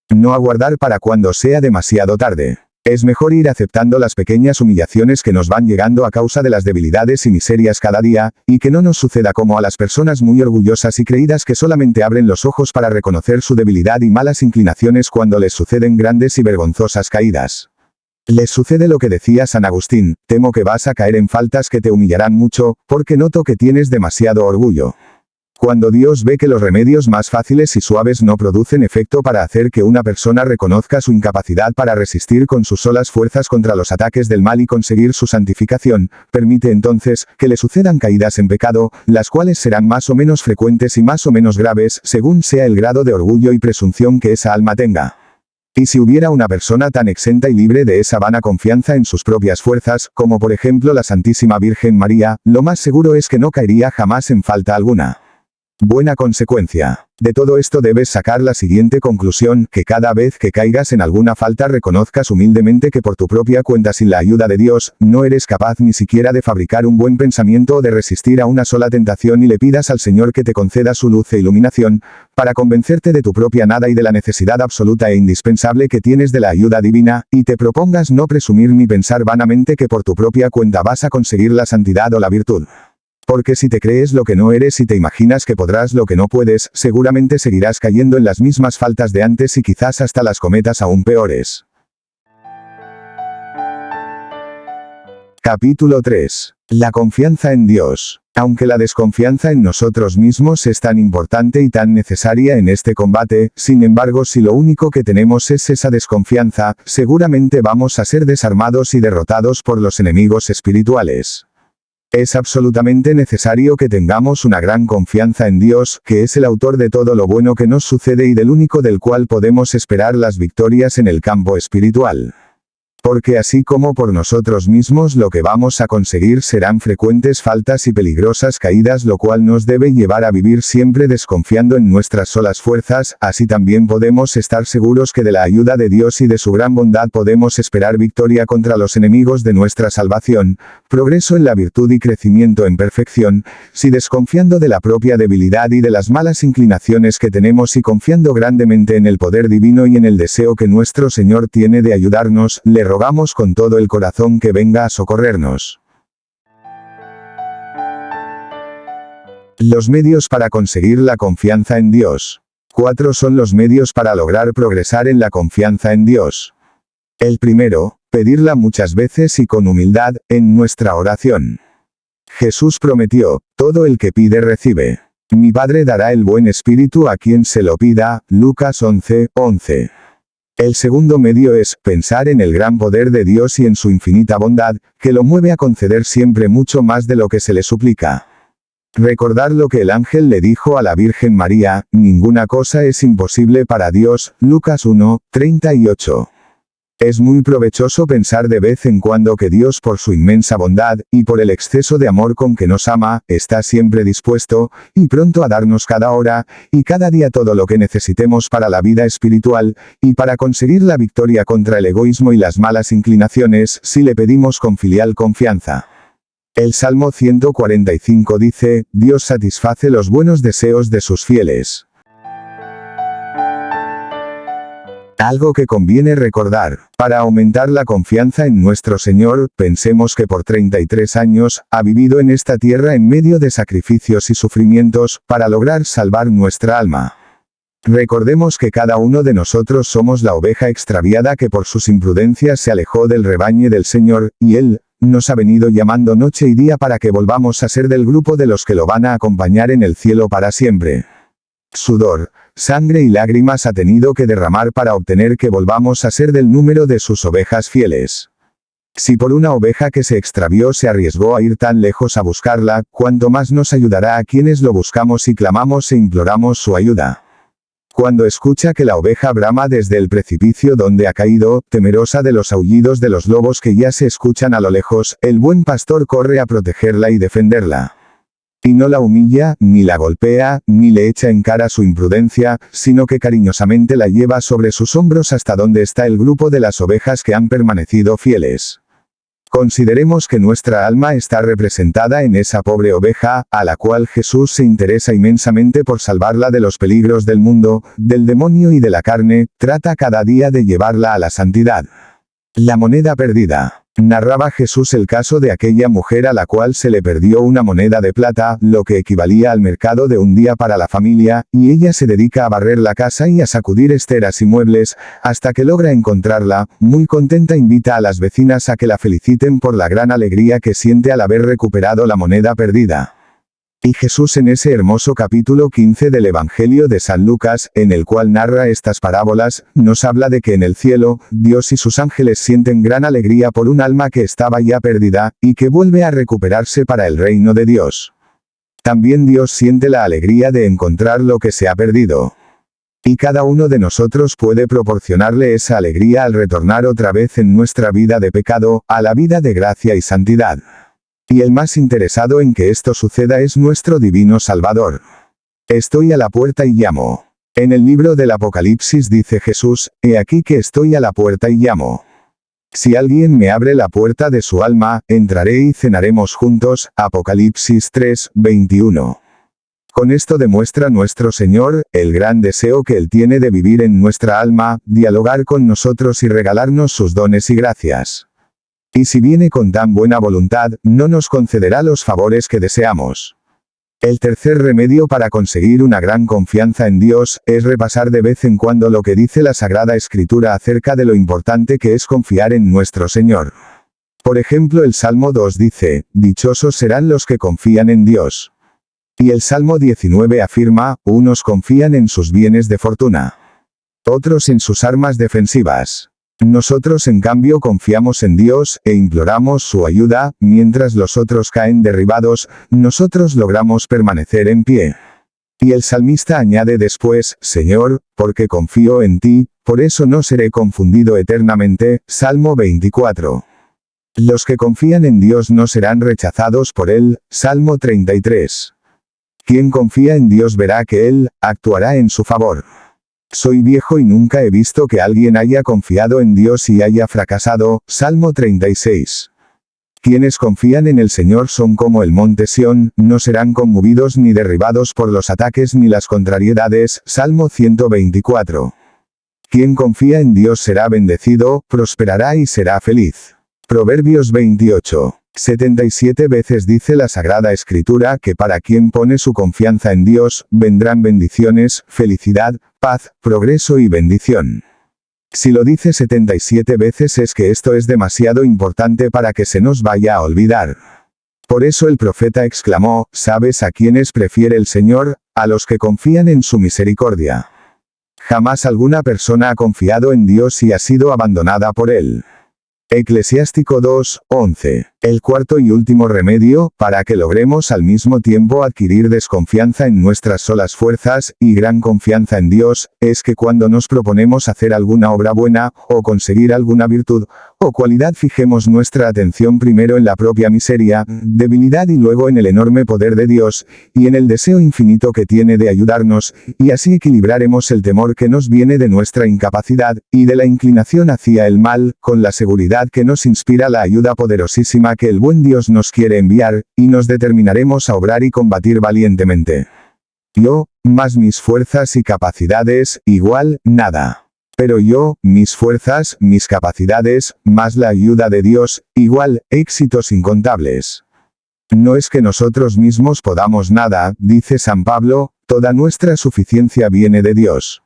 No aguardar para cuando sea demasiado tarde. Es mejor ir aceptando las pequeñas humillaciones que nos van llegando a causa de las debilidades y miserias cada día, y que no nos suceda como a las personas muy orgullosas y creídas que solamente abren los ojos para reconocer su debilidad y malas inclinaciones cuando les suceden grandes y vergonzosas caídas. Les sucede lo que decía San Agustín, temo que vas a caer en faltas que te humillarán mucho, porque noto que tienes demasiado orgullo. Cuando Dios ve que los remedios más fáciles y suaves no producen efecto para hacer que una persona reconozca su incapacidad para resistir con sus solas fuerzas contra los ataques del mal y conseguir su santificación, permite entonces que le sucedan caídas en pecado, las cuales serán más o menos frecuentes y más o menos graves, según sea el grado de orgullo y presunción que esa alma tenga. Y si hubiera una persona tan exenta y libre de esa vana confianza en sus propias fuerzas, como por ejemplo la Santísima Virgen María, lo más seguro es que no caería jamás en falta alguna. Buena consecuencia. De todo esto debes sacar la siguiente conclusión, que cada vez que caigas en alguna falta reconozcas humildemente que por tu propia cuenta, sin la ayuda de Dios, no eres capaz ni siquiera de fabricar un buen pensamiento o de resistir a una sola tentación, y le pidas al Señor que te conceda su luz e iluminación, para convencerte de tu propia nada y de la necesidad absoluta e indispensable que tienes de la ayuda divina, y te propongas no presumir ni pensar vanamente que por tu propia cuenta vas a conseguir la santidad o la virtud. Porque si te crees lo que no eres y te imaginas que podrás lo que no puedes, seguramente seguirás cayendo en las mismas faltas de antes y quizás hasta las cometas aún peores. Capítulo 3. La confianza en Dios. Aunque la desconfianza en nosotros mismos es tan importante y tan necesaria en este combate, sin embargo, si lo único que tenemos es esa desconfianza, seguramente vamos a ser desarmados y derrotados por los enemigos espirituales. Es absolutamente necesario que tengamos una gran confianza en Dios, que es el autor de todo lo bueno que nos sucede y del único del cual podemos esperar las victorias en el campo espiritual. Porque así como por nosotros mismos lo que vamos a conseguir serán frecuentes faltas y peligrosas caídas, lo cual nos debe llevar a vivir siempre desconfiando en nuestras solas fuerzas, así también podemos estar seguros que de la ayuda de Dios y de su gran bondad podemos esperar victoria contra los enemigos de nuestra salvación, progreso en la virtud y crecimiento en perfección, si desconfiando de la propia debilidad y de las malas inclinaciones que tenemos y confiando grandemente en el poder divino y en el deseo que nuestro Señor tiene de ayudarnos, le rogamos con todo el corazón que venga a socorrernos. Los medios para conseguir la confianza en Dios. 4 son los medios para lograr progresar en la confianza en Dios. El primero, pedirla muchas veces y con humildad, en nuestra oración. Jesús prometió, todo el que pide recibe. Mi Padre dará el buen espíritu a quien se lo pida, Lucas 11:11. El segundo medio es pensar en el gran poder de Dios y en su infinita bondad, que lo mueve a conceder siempre mucho más de lo que se le suplica. Recordar lo que el ángel le dijo a la Virgen María, ninguna cosa es imposible para Dios, Lucas 1:38. Es muy provechoso pensar de vez en cuando que Dios, por su inmensa bondad, y por el exceso de amor con que nos ama, está siempre dispuesto, y pronto a darnos cada hora, y cada día todo lo que necesitemos para la vida espiritual, y para conseguir la victoria contra el egoísmo y las malas inclinaciones, si le pedimos con filial confianza. El Salmo 145 dice, Dios satisface los buenos deseos de sus fieles. Algo que conviene recordar. Para aumentar la confianza en nuestro Señor, pensemos que por 33 años, ha vivido en esta tierra en medio de sacrificios y sufrimientos, para lograr salvar nuestra alma. Recordemos que cada uno de nosotros somos la oveja extraviada que por sus imprudencias se alejó del rebaño del Señor, y Él nos ha venido llamando noche y día para que volvamos a ser del grupo de los que lo van a acompañar en el cielo para siempre. Sudor, sangre y lágrimas ha tenido que derramar para obtener que volvamos a ser del número de sus ovejas fieles. Si por una oveja que se extravió se arriesgó a ir tan lejos a buscarla, cuánto más nos ayudará a quienes lo buscamos y clamamos e imploramos su ayuda. Cuando escucha que la oveja brama desde el precipicio donde ha caído, temerosa de los aullidos de los lobos que ya se escuchan a lo lejos, el buen pastor corre a protegerla y defenderla. Y no la humilla, ni la golpea, ni le echa en cara su imprudencia, sino que cariñosamente la lleva sobre sus hombros hasta donde está el grupo de las ovejas que han permanecido fieles. Consideremos que nuestra alma está representada en esa pobre oveja, a la cual Jesús se interesa inmensamente por salvarla de los peligros del mundo, del demonio y de la carne, trata cada día de llevarla a la santidad. La moneda perdida. Narraba Jesús el caso de aquella mujer a la cual se le perdió una moneda de plata, lo que equivalía al mercado de un día para la familia, y ella se dedica a barrer la casa y a sacudir esteras y muebles, hasta que logra encontrarla, muy contenta invita a las vecinas a que la feliciten por la gran alegría que siente al haber recuperado la moneda perdida. Y Jesús en ese hermoso capítulo 15 del Evangelio de San Lucas, en el cual narra estas parábolas, nos habla de que en el cielo, Dios y sus ángeles sienten gran alegría por un alma que estaba ya perdida, y que vuelve a recuperarse para el reino de Dios. También Dios siente la alegría de encontrar lo que se ha perdido. Y cada uno de nosotros puede proporcionarle esa alegría al retornar otra vez en nuestra vida de pecado, a la vida de gracia y santidad. Y el más interesado en que esto suceda es nuestro divino Salvador. Estoy a la puerta y llamo. En el libro del Apocalipsis dice Jesús, he aquí que estoy a la puerta y llamo. Si alguien me abre la puerta de su alma, entraré y cenaremos juntos. Apocalipsis 3, 21. Con esto demuestra nuestro Señor, el gran deseo que Él tiene de vivir en nuestra alma, dialogar con nosotros y regalarnos sus dones y gracias. Y si viene con tan buena voluntad, no nos concederá los favores que deseamos. El tercer remedio para conseguir una gran confianza en Dios, es repasar de vez en cuando lo que dice la Sagrada Escritura acerca de lo importante que es confiar en nuestro Señor. Por ejemplo, el Salmo 2 dice, dichosos serán los que confían en Dios. Y el Salmo 19 afirma, unos confían en sus bienes de fortuna. Otros en sus armas defensivas. Nosotros en cambio confiamos en Dios, e imploramos su ayuda, mientras los otros caen derribados, nosotros logramos permanecer en pie. Y el salmista añade después, Señor, porque confío en ti, por eso no seré confundido eternamente, Salmo 24. Los que confían en Dios no serán rechazados por Él, Salmo 33. Quien confía en Dios verá que Él actuará en su favor. Soy viejo y nunca he visto que alguien haya confiado en Dios y haya fracasado, Salmo 36. Quienes confían en el Señor son como el monte Sión, no serán conmovidos ni derribados por los ataques ni las contrariedades, Salmo 124. Quien confía en Dios será bendecido, prosperará y será feliz. Proverbios 28. 77 veces dice la Sagrada Escritura que para quien pone su confianza en Dios, vendrán bendiciones, felicidad, paz, progreso y bendición. Si lo dice 77 veces es que esto es demasiado importante para que se nos vaya a olvidar. Por eso el profeta exclamó, ¿sabes a quiénes prefiere el Señor? A los que confían en su misericordia. Jamás alguna persona ha confiado en Dios y ha sido abandonada por Él. Eclesiástico 2, 11. El cuarto y último remedio, para que logremos al mismo tiempo adquirir desconfianza en nuestras solas fuerzas, y gran confianza en Dios, es que cuando nos proponemos hacer alguna obra buena, o conseguir alguna virtud, o cualidad fijemos nuestra atención primero en la propia miseria, debilidad y luego en el enorme poder de Dios, y en el deseo infinito que tiene de ayudarnos, y así equilibraremos el temor que nos viene de nuestra incapacidad, y de la inclinación hacia el mal, con la seguridad que nos inspira la ayuda poderosísima que el buen Dios nos quiere enviar, y nos determinaremos a obrar y combatir valientemente. Yo, más mis fuerzas y capacidades, igual, nada. Pero yo, mis fuerzas, mis capacidades, más la ayuda de Dios, igual, éxitos incontables. No es que nosotros mismos podamos nada, dice San Pablo, toda nuestra suficiencia viene de Dios.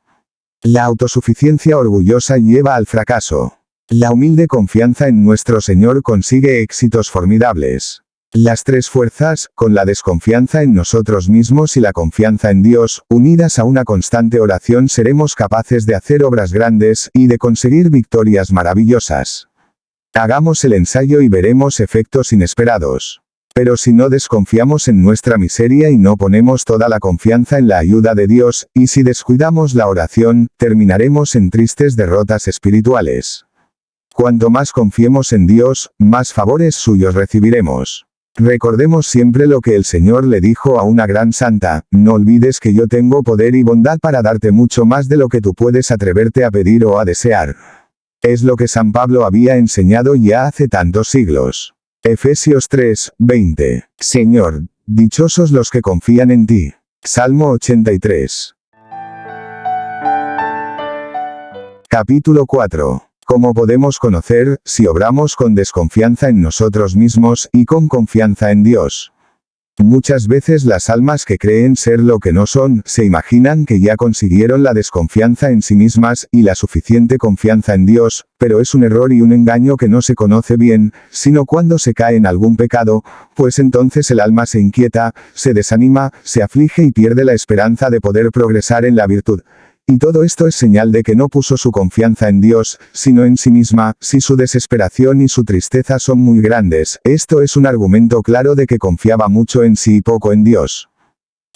La autosuficiencia orgullosa lleva al fracaso. La humilde confianza en nuestro Señor consigue éxitos formidables. Las tres fuerzas, con la desconfianza en nosotros mismos y la confianza en Dios, unidas a una constante oración seremos capaces de hacer obras grandes, y de conseguir victorias maravillosas. Hagamos el ensayo y veremos efectos inesperados. Pero si no desconfiamos en nuestra miseria y no ponemos toda la confianza en la ayuda de Dios, y si descuidamos la oración, terminaremos en tristes derrotas espirituales. Cuanto más confiemos en Dios, más favores suyos recibiremos. Recordemos siempre lo que el Señor le dijo a una gran santa: no olvides que yo tengo poder y bondad para darte mucho más de lo que tú puedes atreverte a pedir o a desear. Es lo que San Pablo había enseñado ya hace tantos siglos. Efesios 3, 20. Señor, dichosos los que confían en ti. Salmo 83. Capítulo 4. ¿Cómo podemos conocer, si obramos con desconfianza en nosotros mismos, y con confianza en Dios? Muchas veces las almas que creen ser lo que no son, se imaginan que ya consiguieron la desconfianza en sí mismas, y la suficiente confianza en Dios, pero es un error y un engaño que no se conoce bien, sino cuando se cae en algún pecado, pues entonces el alma se inquieta, se desanima, se aflige y pierde la esperanza de poder progresar en la virtud. Y todo esto es señal de que no puso su confianza en Dios, sino en sí misma. Si su desesperación y su tristeza son muy grandes, esto es un argumento claro de que confiaba mucho en sí y poco en Dios.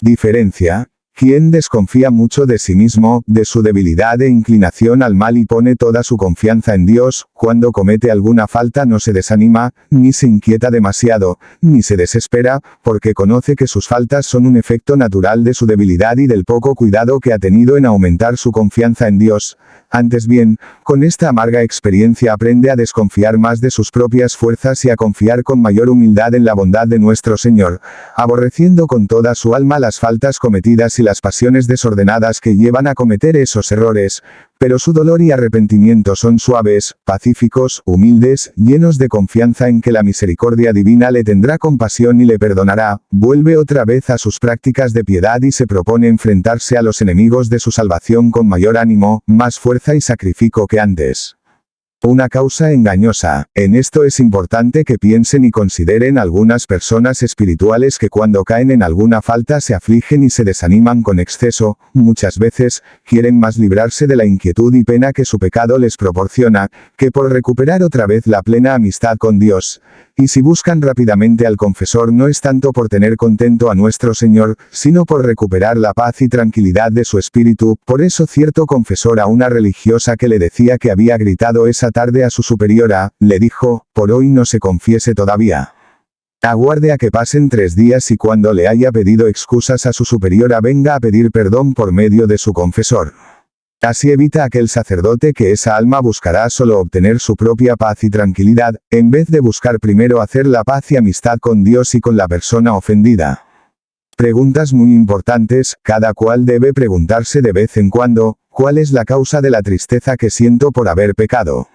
Diferencia: quien desconfía mucho de sí mismo, de su debilidad e inclinación al mal y pone toda su confianza en Dios, cuando comete alguna falta no se desanima, ni se inquieta demasiado, ni se desespera, porque conoce que sus faltas son un efecto natural de su debilidad y del poco cuidado que ha tenido en aumentar su confianza en Dios. Antes bien, con esta amarga experiencia aprende a desconfiar más de sus propias fuerzas y a confiar con mayor humildad en la bondad de nuestro Señor, aborreciendo con toda su alma las faltas cometidas y las pasiones desordenadas que llevan a cometer esos errores, pero su dolor y arrepentimiento son suaves, pacíficos, humildes, llenos de confianza en que la misericordia divina le tendrá compasión y le perdonará. Vuelve otra vez a sus prácticas de piedad y se propone enfrentarse a los enemigos de su salvación con mayor ánimo, más fuerza y sacrificio que antes. Una causa engañosa. En esto es importante que piensen y consideren algunas personas espirituales que cuando caen en alguna falta se afligen y se desaniman con exceso, muchas veces, quieren más librarse de la inquietud y pena que su pecado les proporciona, que por recuperar otra vez la plena amistad con Dios. Y si buscan rápidamente al confesor no es tanto por tener contento a nuestro Señor, sino por recuperar la paz y tranquilidad de su espíritu. Por eso cierto confesor a una religiosa que le decía que había gritado esa tarde a su superiora, le dijo: por hoy no se confiese todavía. Aguarde a que pasen 3 días y cuando le haya pedido excusas a su superiora venga a pedir perdón por medio de su confesor. Así evita aquel sacerdote que esa alma buscará solo obtener su propia paz y tranquilidad, en vez de buscar primero hacer la paz y amistad con Dios y con la persona ofendida. Preguntas muy importantes, cada cual debe preguntarse de vez en cuando: ¿cuál es la causa de la tristeza que siento por haber pecado?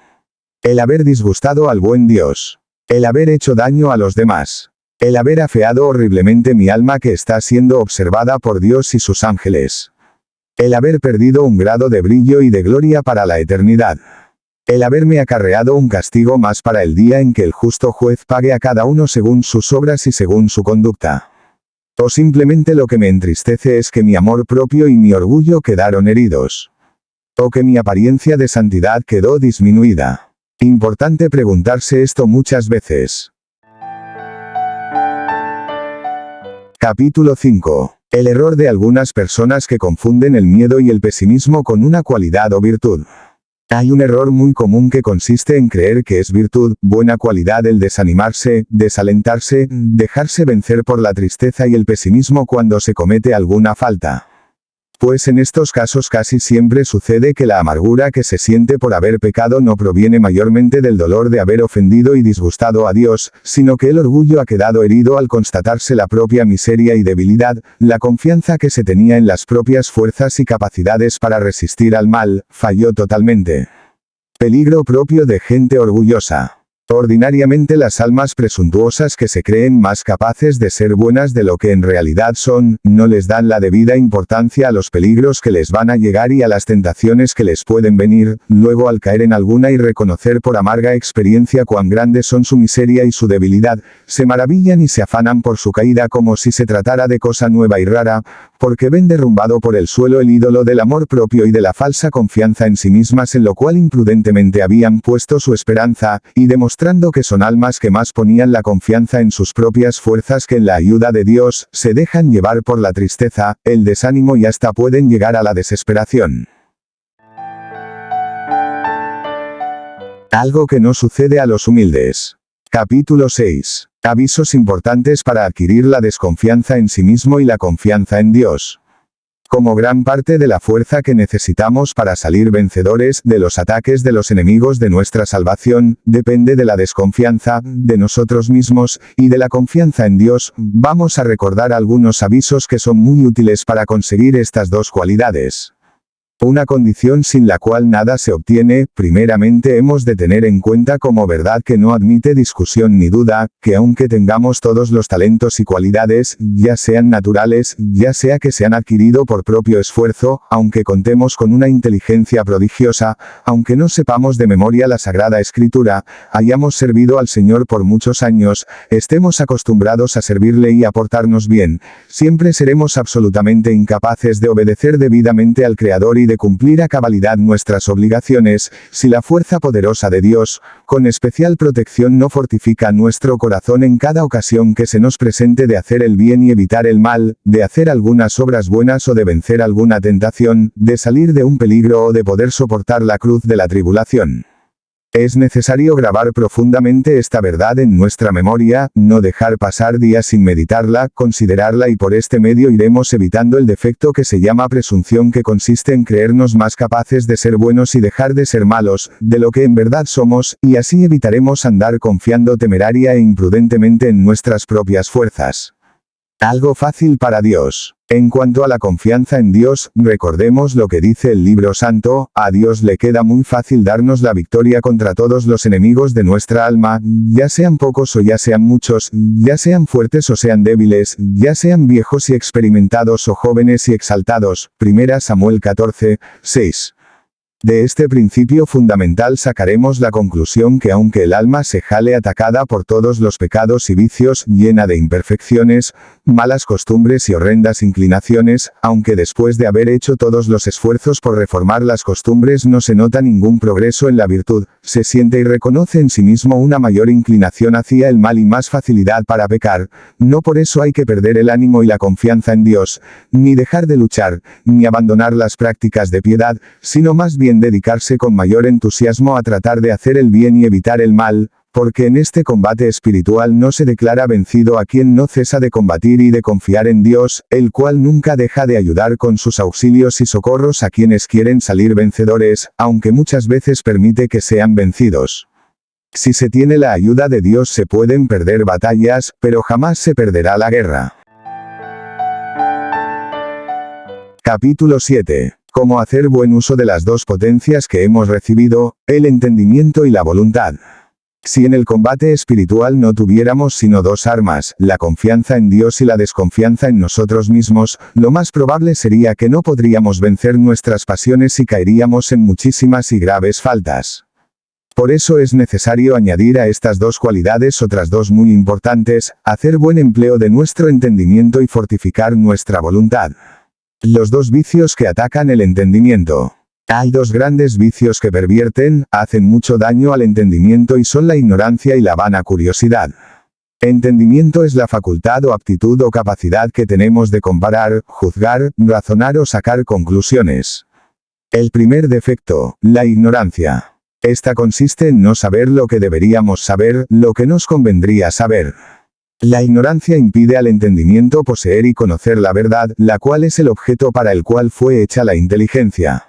El haber disgustado al buen Dios. El haber hecho daño a los demás. El haber afeado horriblemente mi alma que está siendo observada por Dios y sus ángeles. El haber perdido un grado de brillo y de gloria para la eternidad. El haberme acarreado un castigo más para el día en que el justo juez pague a cada uno según sus obras y según su conducta. O simplemente lo que me entristece es que mi amor propio y mi orgullo quedaron heridos. O que mi apariencia de santidad quedó disminuida. Importante preguntarse esto muchas veces. Capítulo 5. El error de algunas personas que confunden el miedo y el pesimismo con una cualidad o virtud. Hay un error muy común que consiste en creer que es virtud, buena cualidad el desanimarse, desalentarse, dejarse vencer por la tristeza y el pesimismo cuando se comete alguna falta. Pues en estos casos casi siempre sucede que la amargura que se siente por haber pecado no proviene mayormente del dolor de haber ofendido y disgustado a Dios, sino que el orgullo ha quedado herido al constatarse la propia miseria y debilidad, la confianza que se tenía en las propias fuerzas y capacidades para resistir al mal, falló totalmente. Peligro propio de gente orgullosa. Ordinariamente las almas presuntuosas que se creen más capaces de ser buenas de lo que en realidad son, no les dan la debida importancia a los peligros que les van a llegar y a las tentaciones que les pueden venir, luego al caer en alguna y reconocer por amarga experiencia cuán grandes son su miseria y su debilidad, se maravillan y se afanan por su caída como si se tratara de cosa nueva y rara, porque ven derrumbado por el suelo el ídolo del amor propio y de la falsa confianza en sí mismas en lo cual imprudentemente habían puesto su esperanza, y demostrando que son almas que más ponían la confianza en sus propias fuerzas que en la ayuda de Dios, se dejan llevar por la tristeza, el desánimo y hasta pueden llegar a la desesperación. Algo que no sucede a los humildes. Capítulo 6. Avisos importantes para adquirir la desconfianza en sí mismo y la confianza en Dios. Como gran parte de la fuerza que necesitamos para salir vencedores de los ataques de los enemigos de nuestra salvación, depende de la desconfianza de nosotros mismos y de la confianza en Dios, vamos a recordar algunos avisos que son muy útiles para conseguir estas dos cualidades. Una condición sin la cual nada se obtiene, primeramente hemos de tener en cuenta como verdad que no admite discusión ni duda, que aunque tengamos todos los talentos y cualidades, ya sean naturales, ya sea que se han adquirido por propio esfuerzo, aunque contemos con una inteligencia prodigiosa, aunque no sepamos de memoria la Sagrada Escritura, hayamos servido al Señor por muchos años, estemos acostumbrados a servirle y a portarnos bien, siempre seremos absolutamente incapaces de obedecer debidamente al Creador y de cumplir a cabalidad nuestras obligaciones, si la fuerza poderosa de Dios, con especial protección no fortifica nuestro corazón en cada ocasión que se nos presente de hacer el bien y evitar el mal, de hacer algunas obras buenas o de vencer alguna tentación, de salir de un peligro o de poder soportar la cruz de la tribulación. Es necesario grabar profundamente esta verdad en nuestra memoria, no dejar pasar días sin meditarla, considerarla y por este medio iremos evitando el defecto que se llama presunción que consiste en creernos más capaces de ser buenos y dejar de ser malos, de lo que en verdad somos, y así evitaremos andar confiando temeraria e imprudentemente en nuestras propias fuerzas. Algo fácil para Dios. En cuanto a la confianza en Dios, recordemos lo que dice el libro santo, a Dios le queda muy fácil darnos la victoria contra todos los enemigos de nuestra alma, ya sean pocos o ya sean muchos, ya sean fuertes o sean débiles, ya sean viejos y experimentados o jóvenes y exaltados. 1 Samuel 14, 6. De este principio fundamental sacaremos la conclusión que aunque el alma se jale atacada por todos los pecados y vicios, llena de imperfecciones, malas costumbres y horrendas inclinaciones, aunque después de haber hecho todos los esfuerzos por reformar las costumbres no se nota ningún progreso en la virtud, se siente y reconoce en sí mismo una mayor inclinación hacia el mal y más facilidad para pecar, no por eso hay que perder el ánimo y la confianza en Dios, ni dejar de luchar, ni abandonar las prácticas de piedad, sino más bien dedicarse con mayor entusiasmo a tratar de hacer el bien y evitar el mal, porque en este combate espiritual no se declara vencido a quien no cesa de combatir y de confiar en Dios, el cual nunca deja de ayudar con sus auxilios y socorros a quienes quieren salir vencedores, aunque muchas veces permite que sean vencidos. Si se tiene la ayuda de Dios se pueden perder batallas, pero jamás se perderá la guerra. Capítulo 7. Cómo hacer buen uso de las dos potencias que hemos recibido, el entendimiento y la voluntad. Si en el combate espiritual no tuviéramos sino dos armas, la confianza en Dios y la desconfianza en nosotros mismos, lo más probable sería que no podríamos vencer nuestras pasiones y caeríamos en muchísimas y graves faltas. Por eso es necesario añadir a estas dos cualidades otras dos muy importantes, hacer buen empleo de nuestro entendimiento y fortificar nuestra voluntad. Los dos vicios que atacan el entendimiento. Hay dos grandes vicios que pervierten, hacen mucho daño al entendimiento y son la ignorancia y la vana curiosidad. Entendimiento es la facultad o aptitud o capacidad que tenemos de comparar, juzgar, razonar o sacar conclusiones. El primer defecto, la ignorancia. Esta consiste en no saber lo que deberíamos saber, lo que nos convendría saber. La ignorancia impide al entendimiento poseer y conocer la verdad, la cual es el objeto para el cual fue hecha la inteligencia.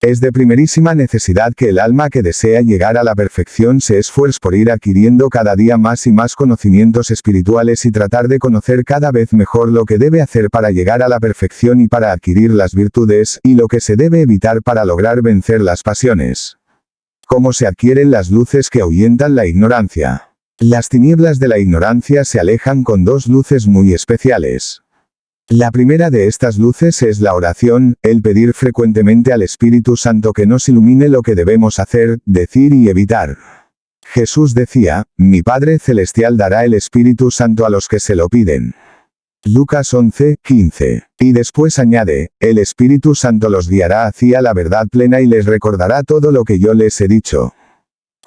Es de primerísima necesidad que el alma que desea llegar a la perfección se esfuerce por ir adquiriendo cada día más y más conocimientos espirituales y tratar de conocer cada vez mejor lo que debe hacer para llegar a la perfección y para adquirir las virtudes, y lo que se debe evitar para lograr vencer las pasiones. ¿Cómo se adquieren las luces que ahuyentan la ignorancia? Las tinieblas de la ignorancia se alejan con dos luces muy especiales. La primera de estas luces es la oración, el pedir frecuentemente al Espíritu Santo que nos ilumine lo que debemos hacer, decir y evitar. Jesús decía, mi Padre Celestial dará el Espíritu Santo a los que se lo piden. Lucas 11:15. Y después añade, el Espíritu Santo los guiará hacia la verdad plena y les recordará todo lo que yo les he dicho.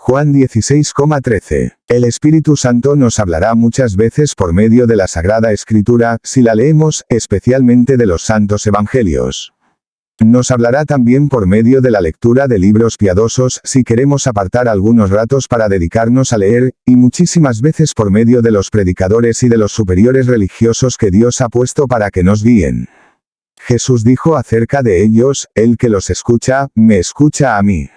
Juan 16,13. El Espíritu Santo nos hablará muchas veces por medio de la Sagrada Escritura, si la leemos, especialmente de los Santos Evangelios. Nos hablará también por medio de la lectura de libros piadosos, si queremos apartar algunos ratos para dedicarnos a leer, y muchísimas veces por medio de los predicadores y de los superiores religiosos que Dios ha puesto para que nos guíen. Jesús dijo acerca de ellos, el que los escucha, me escucha a mí.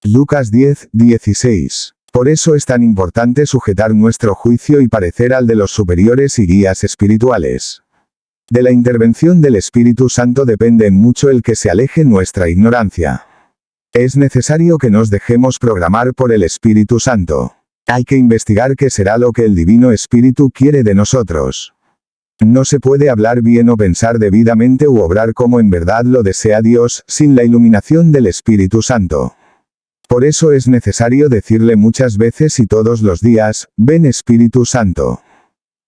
Lucas 10:16. Por eso es tan importante sujetar nuestro juicio y parecer al de los superiores y guías espirituales. De la intervención del Espíritu Santo depende mucho el que se aleje nuestra ignorancia. Es necesario que nos dejemos programar por el Espíritu Santo. Hay que investigar qué será lo que el Divino Espíritu quiere de nosotros. No se puede hablar bien o pensar debidamente u obrar como en verdad lo desea Dios, sin la iluminación del Espíritu Santo. Por eso es necesario decirle muchas veces y todos los días, ven Espíritu Santo.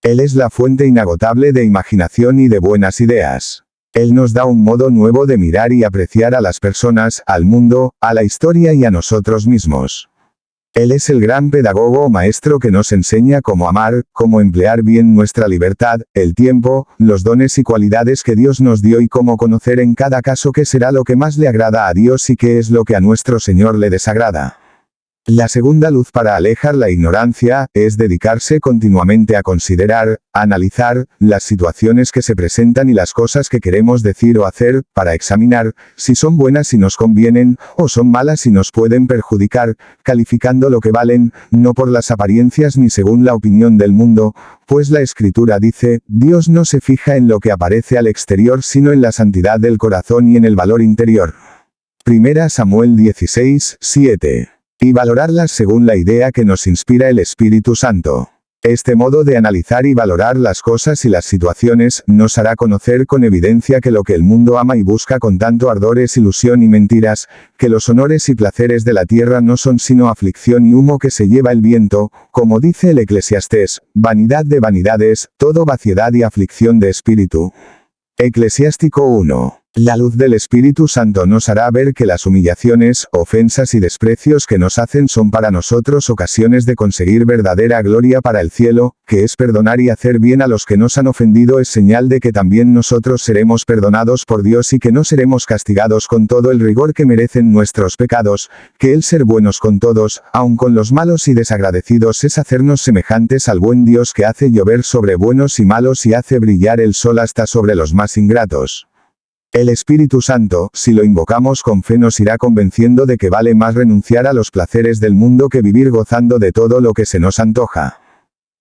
Él es la fuente inagotable de imaginación y de buenas ideas. Él nos da un modo nuevo de mirar y apreciar a las personas, al mundo, a la historia y a nosotros mismos. Él es el gran pedagogo o maestro que nos enseña cómo amar, cómo emplear bien nuestra libertad, el tiempo, los dones y cualidades que Dios nos dio y cómo conocer en cada caso qué será lo que más le agrada a Dios y qué es lo que a nuestro Señor le desagrada. La segunda luz para alejar la ignorancia, es dedicarse continuamente a considerar, a analizar, las situaciones que se presentan y las cosas que queremos decir o hacer, para examinar, si son buenas y nos convienen, o son malas y nos pueden perjudicar, calificando lo que valen, no por las apariencias ni según la opinión del mundo, pues la Escritura dice, Dios no se fija en lo que aparece al exterior sino en la santidad del corazón y en el valor interior. 1 Samuel 16:7. Y valorarlas según la idea que nos inspira el Espíritu Santo. Este modo de analizar y valorar las cosas y las situaciones, nos hará conocer con evidencia que lo que el mundo ama y busca con tanto ardor es ilusión y mentiras, que los honores y placeres de la tierra no son sino aflicción y humo que se lleva el viento, como dice el Eclesiastés, vanidad de vanidades, todo vaciedad y aflicción de espíritu. Eclesiástico 1. La luz del Espíritu Santo nos hará ver que las humillaciones, ofensas y desprecios que nos hacen son para nosotros ocasiones de conseguir verdadera gloria para el cielo, que es perdonar y hacer bien a los que nos han ofendido es señal de que también nosotros seremos perdonados por Dios y que no seremos castigados con todo el rigor que merecen nuestros pecados, que el ser buenos con todos, aun con los malos y desagradecidos es hacernos semejantes al buen Dios que hace llover sobre buenos y malos y hace brillar el sol hasta sobre los más ingratos. El Espíritu Santo, si lo invocamos con fe nos irá convenciendo de que vale más renunciar a los placeres del mundo que vivir gozando de todo lo que se nos antoja.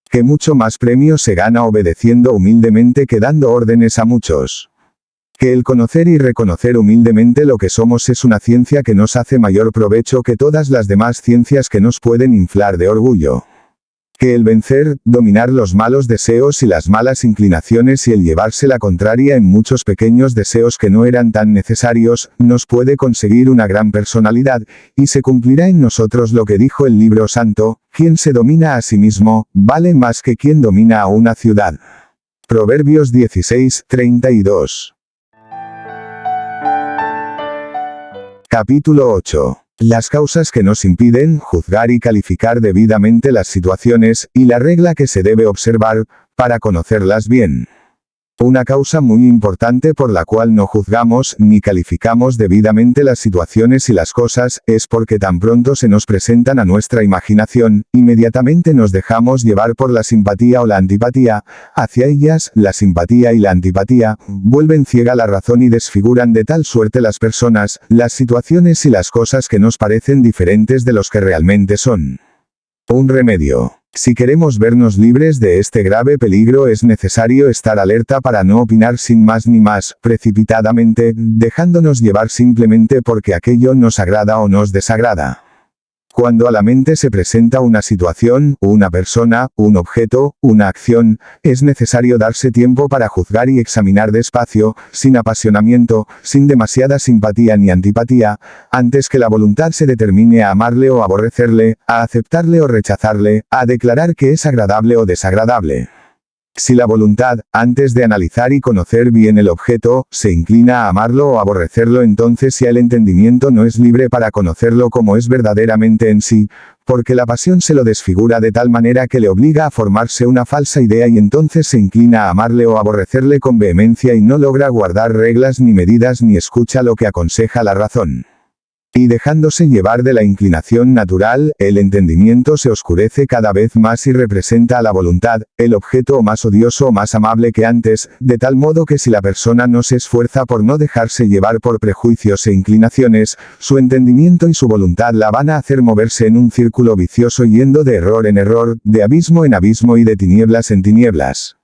Que mucho más premio se gana obedeciendo humildemente que dando órdenes a muchos. Que el conocer y reconocer humildemente lo que somos es una ciencia que nos hace mayor provecho que todas las demás ciencias que nos pueden inflar de orgullo. Que el vencer, dominar los malos deseos y las malas inclinaciones y el llevarse la contraria en muchos pequeños deseos que no eran tan necesarios, nos puede conseguir una gran personalidad, y se cumplirá en nosotros lo que dijo el libro santo, quien se domina a sí mismo, vale más que quien domina a una ciudad. Proverbios 16:32. Capítulo 8. Las causas que nos impiden juzgar y calificar debidamente las situaciones, y la regla que se debe observar, para conocerlas bien. Una causa muy importante por la cual no juzgamos ni calificamos debidamente las situaciones y las cosas, es porque tan pronto se nos presentan a nuestra imaginación, inmediatamente nos dejamos llevar por la simpatía o la antipatía, hacia ellas, la simpatía y la antipatía, vuelven ciega la razón y desfiguran de tal suerte las personas, las situaciones y las cosas que nos parecen diferentes de los que realmente son. Un remedio. Si queremos vernos libres de este grave peligro es necesario estar alerta para no opinar sin más ni más, precipitadamente, dejándonos llevar simplemente porque aquello nos agrada o nos desagrada. Cuando a la mente se presenta una situación, una persona, un objeto, una acción, es necesario darse tiempo para juzgar y examinar despacio, sin apasionamiento, sin demasiada simpatía ni antipatía, antes que la voluntad se determine a amarle o aborrecerle, a aceptarle o rechazarle, a declarar que es agradable o desagradable. Si la voluntad, antes de analizar y conocer bien el objeto, se inclina a amarlo o aborrecerlo, entonces ya el entendimiento no es libre para conocerlo como es verdaderamente en sí, porque la pasión se lo desfigura de tal manera que le obliga a formarse una falsa idea y entonces se inclina a amarle o aborrecerle con vehemencia y no logra guardar reglas ni medidas ni escucha lo que aconseja la razón. Y dejándose llevar de la inclinación natural, el entendimiento se oscurece cada vez más y representa a la voluntad, el objeto más odioso o más amable que antes, de tal modo que si la persona no se esfuerza por no dejarse llevar por prejuicios e inclinaciones, su entendimiento y su voluntad la van a hacer moverse en un círculo vicioso yendo de error en error, de abismo en abismo y de tinieblas en tinieblas.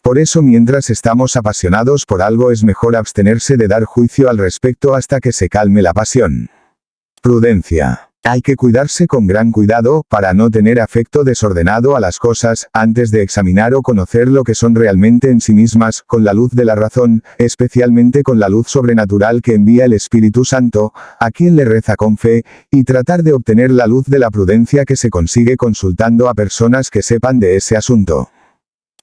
Por eso mientras estamos apasionados por algo es mejor abstenerse de dar juicio al respecto hasta que se calme la pasión. Prudencia. Hay que cuidarse con gran cuidado, para no tener afecto desordenado a las cosas, antes de examinar o conocer lo que son realmente en sí mismas, con la luz de la razón, especialmente con la luz sobrenatural que envía el Espíritu Santo, a quien le reza con fe, y tratar de obtener la luz de la prudencia que se consigue consultando a personas que sepan de ese asunto.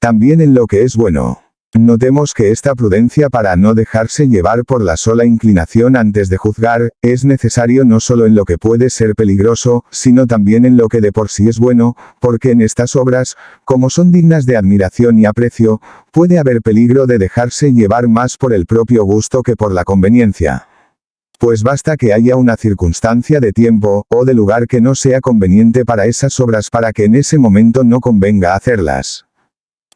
También en lo que es bueno. Notemos que esta prudencia para no dejarse llevar por la sola inclinación antes de juzgar, es necesario no solo en lo que puede ser peligroso, sino también en lo que de por sí es bueno, porque en estas obras, como son dignas de admiración y aprecio, puede haber peligro de dejarse llevar más por el propio gusto que por la conveniencia. Pues basta que haya una circunstancia de tiempo, o de lugar que no sea conveniente para esas obras para que en ese momento no convenga hacerlas.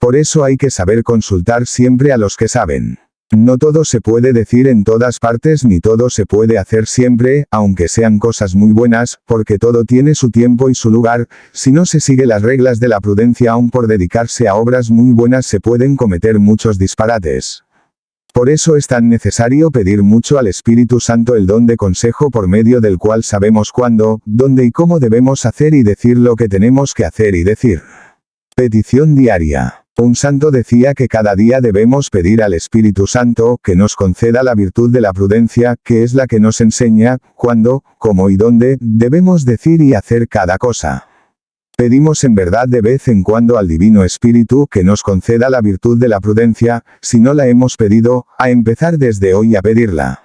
Por eso hay que saber consultar siempre a los que saben. No todo se puede decir en todas partes ni todo se puede hacer siempre, aunque sean cosas muy buenas, porque todo tiene su tiempo y su lugar, si no se sigue las reglas de la prudencia aun por dedicarse a obras muy buenas se pueden cometer muchos disparates. Por eso es tan necesario pedir mucho al Espíritu Santo el don de consejo por medio del cual sabemos cuándo, dónde y cómo debemos hacer y decir lo que tenemos que hacer y decir. Petición diaria. Un santo decía que cada día debemos pedir al Espíritu Santo que nos conceda la virtud de la prudencia, que es la que nos enseña, cuándo, cómo y dónde, debemos decir y hacer cada cosa. Pedimos en verdad de vez en cuando al Divino Espíritu que nos conceda la virtud de la prudencia, si no la hemos pedido, a empezar desde hoy a pedirla.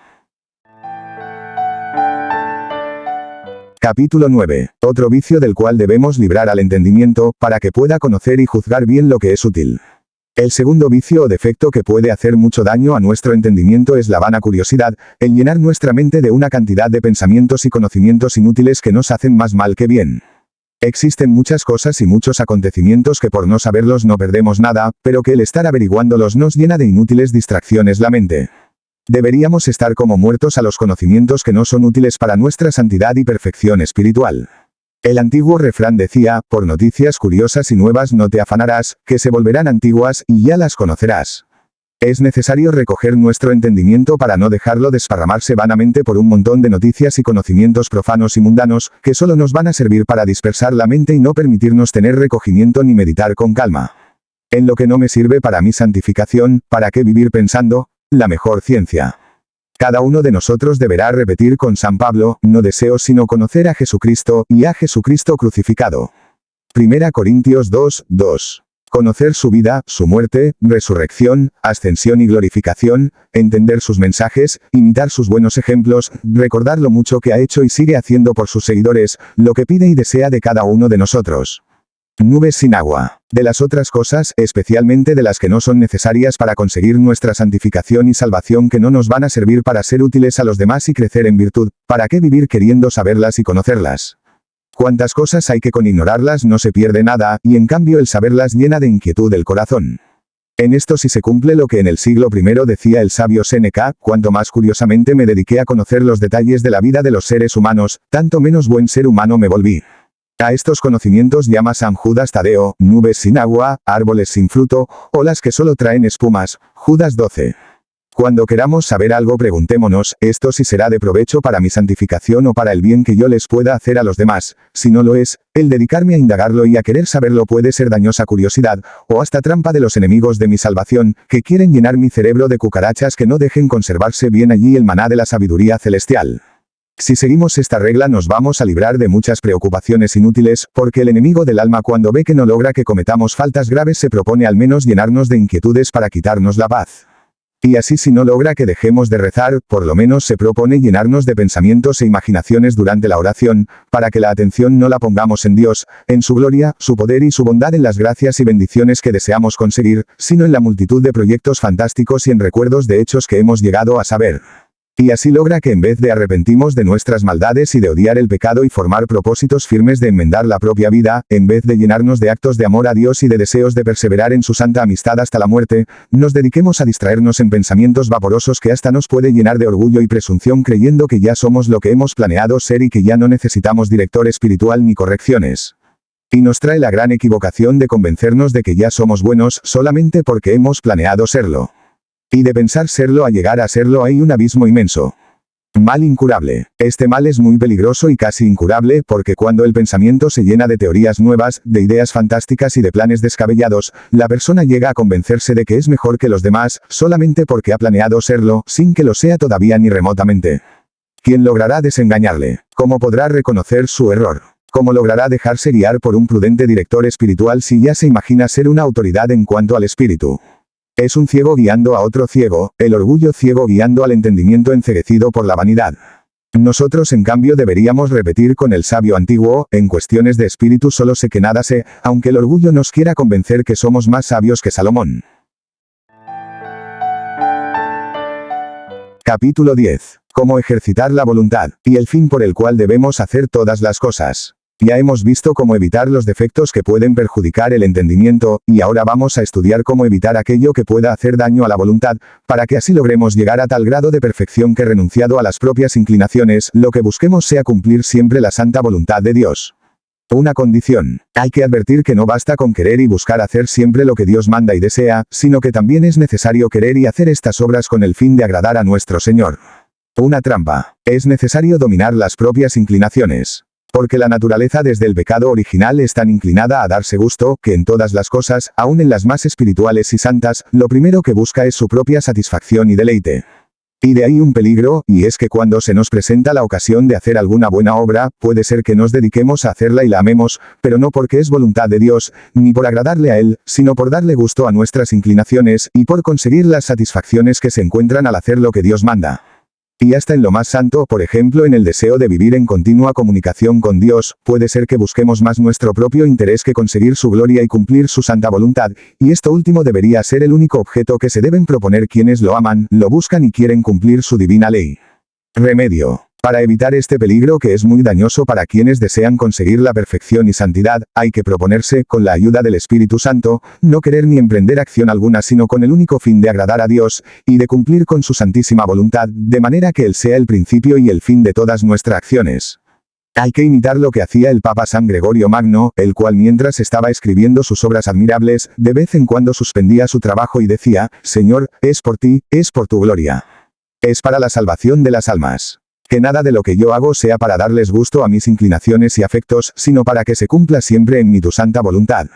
Capítulo 9. Otro vicio del cual debemos librar al entendimiento, para que pueda conocer y juzgar bien lo que es útil. El segundo vicio o defecto que puede hacer mucho daño a nuestro entendimiento es la vana curiosidad, el llenar nuestra mente de una cantidad de pensamientos y conocimientos inútiles que nos hacen más mal que bien. Existen muchas cosas y muchos acontecimientos que por no saberlos no perdemos nada, pero que el estar averiguándolos nos llena de inútiles distracciones la mente. Deberíamos estar como muertos a los conocimientos que no son útiles para nuestra santidad y perfección espiritual. El antiguo refrán decía, por noticias curiosas y nuevas no te afanarás, que se volverán antiguas y ya las conocerás. Es necesario recoger nuestro entendimiento para no dejarlo desparramarse vanamente por un montón de noticias y conocimientos profanos y mundanos, que solo nos van a servir para dispersar la mente y no permitirnos tener recogimiento ni meditar con calma. En lo que no me sirve para mi santificación, ¿para qué vivir pensando? La mejor ciencia. Cada uno de nosotros deberá repetir con San Pablo, no deseo sino conocer a Jesucristo, y a Jesucristo crucificado. 1 Corintios 2:2. Conocer su vida, su muerte, resurrección, ascensión y glorificación, entender sus mensajes, imitar sus buenos ejemplos, recordar lo mucho que ha hecho y sigue haciendo por sus seguidores, lo que pide y desea de cada uno de nosotros. Nubes sin agua. De las otras cosas, especialmente de las que no son necesarias para conseguir nuestra santificación y salvación, que no nos van a servir para ser útiles a los demás y crecer en virtud, ¿para qué vivir queriendo saberlas y conocerlas? Cuántas cosas hay que con ignorarlas no se pierde nada, y en cambio el saberlas llena de inquietud el corazón. En esto sí se cumple lo que en el siglo I decía el sabio Séneca: cuanto más curiosamente me dediqué a conocer los detalles de la vida de los seres humanos, tanto menos buen ser humano me volví. A estos conocimientos llama San Judas Tadeo: nubes sin agua, árboles sin fruto, olas que solo traen espumas. Judas 12. Cuando queramos saber algo, preguntémonos, esto sí será de provecho para mi santificación o para el bien que yo les pueda hacer a los demás. Si no lo es, el dedicarme a indagarlo y a querer saberlo puede ser dañosa curiosidad, o hasta trampa de los enemigos de mi salvación, que quieren llenar mi cerebro de cucarachas que no dejen conservarse bien allí el maná de la sabiduría celestial. Si seguimos esta regla nos vamos a librar de muchas preocupaciones inútiles, porque el enemigo del alma, cuando ve que no logra que cometamos faltas graves, se propone al menos llenarnos de inquietudes para quitarnos la paz. Y así, si no logra que dejemos de rezar, por lo menos se propone llenarnos de pensamientos e imaginaciones durante la oración, para que la atención no la pongamos en Dios, en su gloria, su poder y su bondad, en las gracias y bendiciones que deseamos conseguir, sino en la multitud de proyectos fantásticos y en recuerdos de hechos que hemos llegado a saber. Y así logra que, en vez de arrepentirnos de nuestras maldades y de odiar el pecado y formar propósitos firmes de enmendar la propia vida, en vez de llenarnos de actos de amor a Dios y de deseos de perseverar en su santa amistad hasta la muerte, nos dediquemos a distraernos en pensamientos vaporosos que hasta nos puede llenar de orgullo y presunción, creyendo que ya somos lo que hemos planeado ser y que ya no necesitamos director espiritual ni correcciones. Y nos trae la gran equivocación de convencernos de que ya somos buenos solamente porque hemos planeado serlo. Y de pensar serlo a llegar a serlo hay un abismo inmenso. Mal incurable. Este mal es muy peligroso y casi incurable, porque cuando el pensamiento se llena de teorías nuevas, de ideas fantásticas y de planes descabellados, la persona llega a convencerse de que es mejor que los demás, solamente porque ha planeado serlo, sin que lo sea todavía ni remotamente. ¿Quién logrará desengañarle? ¿Cómo podrá reconocer su error? ¿Cómo logrará dejarse guiar por un prudente director espiritual si ya se imagina ser una autoridad en cuanto al espíritu? Es un ciego guiando a otro ciego, el orgullo ciego guiando al entendimiento enceguecido por la vanidad. Nosotros, en cambio, deberíamos repetir con el sabio antiguo: en cuestiones de espíritu solo sé que nada sé, aunque el orgullo nos quiera convencer que somos más sabios que Salomón. Capítulo 10. Cómo ejercitar la voluntad, y el fin por el cual debemos hacer todas las cosas. Ya hemos visto cómo evitar los defectos que pueden perjudicar el entendimiento, y ahora vamos a estudiar cómo evitar aquello que pueda hacer daño a la voluntad, para que así logremos llegar a tal grado de perfección que, renunciado a las propias inclinaciones, lo que busquemos sea cumplir siempre la santa voluntad de Dios. Una condición. Hay que advertir que no basta con querer y buscar hacer siempre lo que Dios manda y desea, sino que también es necesario querer y hacer estas obras con el fin de agradar a nuestro Señor. Una trampa. Es necesario dominar las propias inclinaciones. Porque la naturaleza desde el pecado original es tan inclinada a darse gusto, que en todas las cosas, aun en las más espirituales y santas, lo primero que busca es su propia satisfacción y deleite. Y de ahí un peligro, y es que cuando se nos presenta la ocasión de hacer alguna buena obra, puede ser que nos dediquemos a hacerla y la amemos, pero no porque es voluntad de Dios, ni por agradarle a Él, sino por darle gusto a nuestras inclinaciones, y por conseguir las satisfacciones que se encuentran al hacer lo que Dios manda. Y hasta en lo más santo, por ejemplo en el deseo de vivir en continua comunicación con Dios, puede ser que busquemos más nuestro propio interés que conseguir su gloria y cumplir su santa voluntad, y esto último debería ser el único objeto que se deben proponer quienes lo aman, lo buscan y quieren cumplir su divina ley. Remedio. Para evitar este peligro, que es muy dañoso para quienes desean conseguir la perfección y santidad, hay que proponerse, con la ayuda del Espíritu Santo, no querer ni emprender acción alguna sino con el único fin de agradar a Dios, y de cumplir con su santísima voluntad, de manera que Él sea el principio y el fin de todas nuestras acciones. Hay que imitar lo que hacía el Papa San Gregorio Magno, el cual, mientras estaba escribiendo sus obras admirables, de vez en cuando suspendía su trabajo y decía: Señor, es por ti, es por tu gloria. Es para la salvación de las almas. Que nada de lo que yo hago sea para darles gusto a mis inclinaciones y afectos, sino para que se cumpla siempre en mí tu santa voluntad.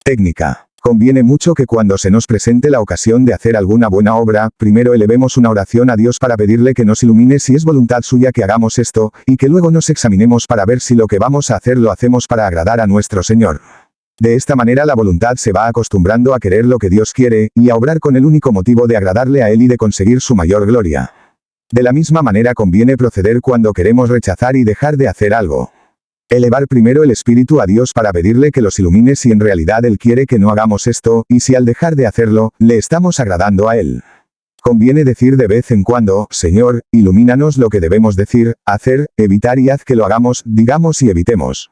Técnica. Conviene mucho que cuando se nos presente la ocasión de hacer alguna buena obra, primero elevemos una oración a Dios para pedirle que nos ilumine si es voluntad suya que hagamos esto, y que luego nos examinemos para ver si lo que vamos a hacer lo hacemos para agradar a nuestro Señor. De esta manera la voluntad se va acostumbrando a querer lo que Dios quiere, y a obrar con el único motivo de agradarle a Él y de conseguir su mayor gloria. De la misma manera conviene proceder cuando queremos rechazar y dejar de hacer algo. Elevar primero el espíritu a Dios para pedirle que los ilumine si en realidad Él quiere que no hagamos esto, y si al dejar de hacerlo, le estamos agradando a Él. Conviene decir de vez en cuando, Señor, ilumínanos lo que debemos decir, hacer, evitar y haz que lo hagamos, digamos y evitemos.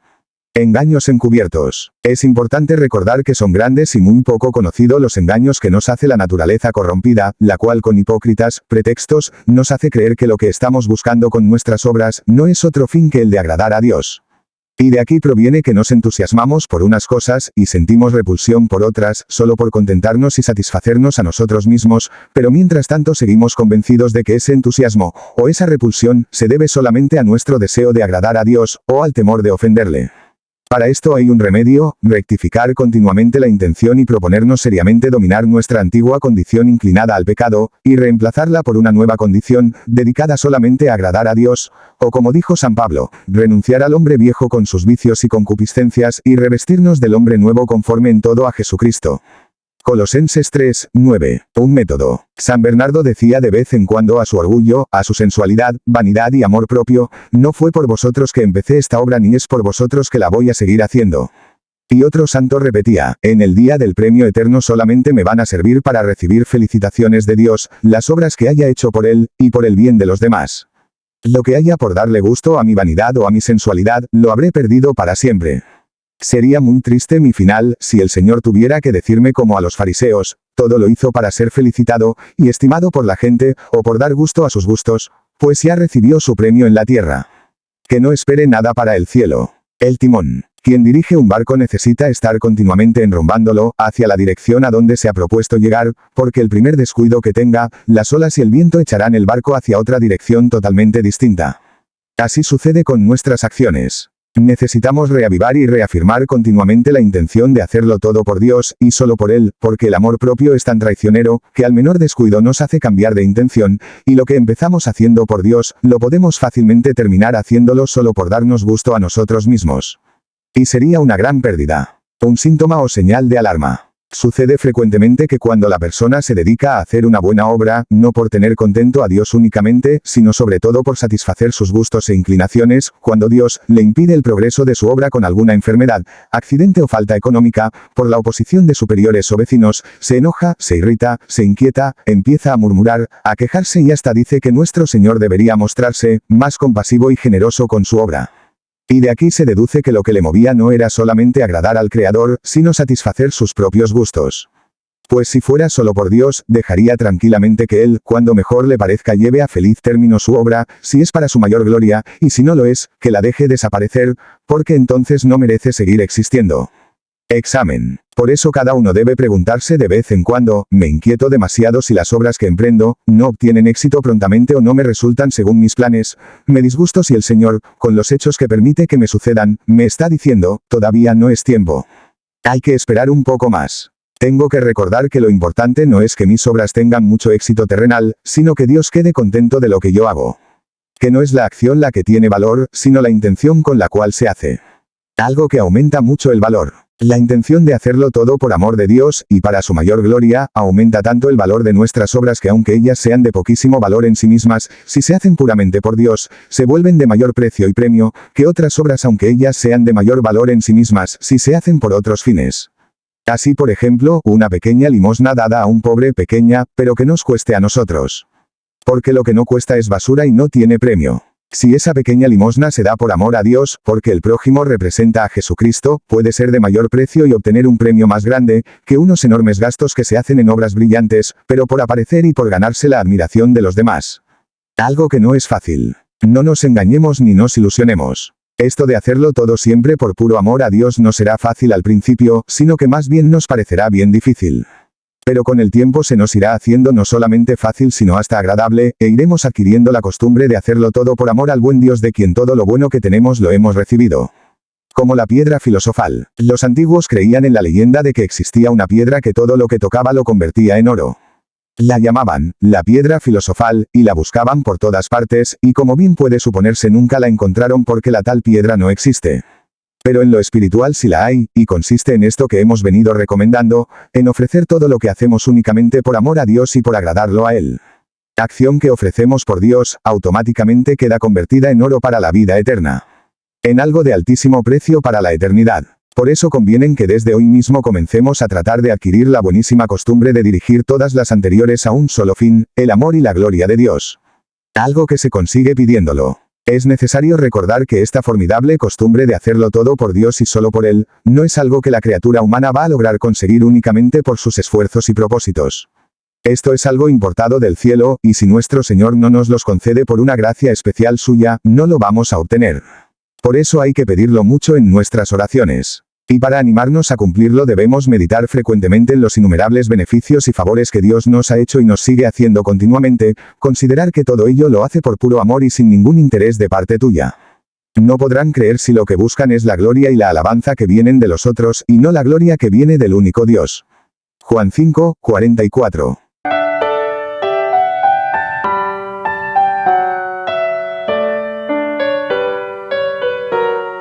Engaños encubiertos. Es importante recordar que son grandes y muy poco conocidos los engaños que nos hace la naturaleza corrompida, la cual con hipócritas pretextos nos hace creer que lo que estamos buscando con nuestras obras no es otro fin que el de agradar a Dios. Y de aquí proviene que nos entusiasmamos por unas cosas y sentimos repulsión por otras, solo por contentarnos y satisfacernos a nosotros mismos, pero mientras tanto seguimos convencidos de que ese entusiasmo, o esa repulsión, se debe solamente a nuestro deseo de agradar a Dios, o al temor de ofenderle. Para esto hay un remedio, rectificar continuamente la intención y proponernos seriamente dominar nuestra antigua condición inclinada al pecado, y reemplazarla por una nueva condición, dedicada solamente a agradar a Dios, o como dijo San Pablo, renunciar al hombre viejo con sus vicios y concupiscencias y revestirnos del hombre nuevo conforme en todo a Jesucristo. Colosenses 3, 9. Un método. San Bernardo decía de vez en cuando a su orgullo, a su sensualidad, vanidad y amor propio, no fue por vosotros que empecé esta obra ni es por vosotros que la voy a seguir haciendo. Y otro santo repetía, en el día del premio eterno solamente me van a servir para recibir felicitaciones de Dios, las obras que haya hecho por Él, y por el bien de los demás. Lo que haya por darle gusto a mi vanidad o a mi sensualidad, lo habré perdido para siempre. Sería muy triste mi final, si el Señor tuviera que decirme como a los fariseos, todo lo hizo para ser felicitado, y estimado por la gente, o por dar gusto a sus gustos, pues ya recibió su premio en la tierra. Que no espere nada para el cielo. El timón. Quien dirige un barco necesita estar continuamente enrumbándolo, hacia la dirección a donde se ha propuesto llegar, porque el primer descuido que tenga, las olas y el viento echarán el barco hacia otra dirección totalmente distinta. Así sucede con nuestras acciones. Necesitamos reavivar y reafirmar continuamente la intención de hacerlo todo por Dios, y solo por Él, porque el amor propio es tan traicionero, que al menor descuido nos hace cambiar de intención, y lo que empezamos haciendo por Dios, lo podemos fácilmente terminar haciéndolo solo por darnos gusto a nosotros mismos. Y sería una gran pérdida. Un síntoma o señal de alarma. Sucede frecuentemente que cuando la persona se dedica a hacer una buena obra, no por tener contento a Dios únicamente, sino sobre todo por satisfacer sus gustos e inclinaciones, cuando Dios le impide el progreso de su obra con alguna enfermedad, accidente o falta económica, por la oposición de superiores o vecinos, se enoja, se irrita, se inquieta, empieza a murmurar, a quejarse y hasta dice que nuestro Señor debería mostrarse más compasivo y generoso con su obra. Y de aquí se deduce que lo que le movía no era solamente agradar al Creador, sino satisfacer sus propios gustos. Pues si fuera solo por Dios, dejaría tranquilamente que Él, cuando mejor le parezca, lleve a feliz término su obra, si es para su mayor gloria, y si no lo es, que la deje desaparecer, porque entonces no merece seguir existiendo. Examen. Por eso cada uno debe preguntarse de vez en cuando, ¿me inquieto demasiado si las obras que emprendo, no obtienen éxito prontamente o no me resultan según mis planes? ¿Me disgusto si el Señor, con los hechos que permite que me sucedan, me está diciendo, todavía no es tiempo? Hay que esperar un poco más. Tengo que recordar que lo importante no es que mis obras tengan mucho éxito terrenal, sino que Dios quede contento de lo que yo hago. Que no es la acción la que tiene valor, sino la intención con la cual se hace. Algo que aumenta mucho el valor. La intención de hacerlo todo por amor de Dios, y para su mayor gloria, aumenta tanto el valor de nuestras obras que aunque ellas sean de poquísimo valor en sí mismas, si se hacen puramente por Dios, se vuelven de mayor precio y premio, que otras obras aunque ellas sean de mayor valor en sí mismas, si se hacen por otros fines. Así por ejemplo, una pequeña limosna dada a un pobre pequeña, pero que nos cueste a nosotros. Porque lo que no cuesta es basura y no tiene premio. Si esa pequeña limosna se da por amor a Dios, porque el prójimo representa a Jesucristo, puede ser de mayor precio y obtener un premio más grande, que unos enormes gastos que se hacen en obras brillantes, pero por aparecer y por ganarse la admiración de los demás. Algo que no es fácil. No nos engañemos ni nos ilusionemos. Esto de hacerlo todo siempre por puro amor a Dios no será fácil al principio, sino que más bien nos parecerá bien difícil. Pero con el tiempo se nos irá haciendo no solamente fácil sino hasta agradable, e iremos adquiriendo la costumbre de hacerlo todo por amor al buen Dios de quien todo lo bueno que tenemos lo hemos recibido. Como la piedra filosofal. Los antiguos creían en la leyenda de que existía una piedra que todo lo que tocaba lo convertía en oro. La llamaban, la piedra filosofal, y la buscaban por todas partes, y como bien puede suponerse nunca la encontraron porque la tal piedra no existe. Pero en lo espiritual sí la hay, y consiste en esto que hemos venido recomendando, en ofrecer todo lo que hacemos únicamente por amor a Dios y por agradarlo a Él. Acción que ofrecemos por Dios, automáticamente queda convertida en oro para la vida eterna. En algo de altísimo precio para la eternidad. Por eso conviene que desde hoy mismo comencemos a tratar de adquirir la buenísima costumbre de dirigir todas las anteriores a un solo fin, el amor y la gloria de Dios. Algo que se consigue pidiéndolo. Es necesario recordar que esta formidable costumbre de hacerlo todo por Dios y solo por Él, no es algo que la criatura humana va a lograr conseguir únicamente por sus esfuerzos y propósitos. Esto es algo importado del cielo, y si nuestro Señor no nos los concede por una gracia especial suya, no lo vamos a obtener. Por eso hay que pedirlo mucho en nuestras oraciones. Y para animarnos a cumplirlo debemos meditar frecuentemente en los innumerables beneficios y favores que Dios nos ha hecho y nos sigue haciendo continuamente, considerar que todo ello lo hace por puro amor y sin ningún interés de parte tuya. No podrán creer si lo que buscan es la gloria y la alabanza que vienen de los otros y no la gloria que viene del único Dios. Juan 5:44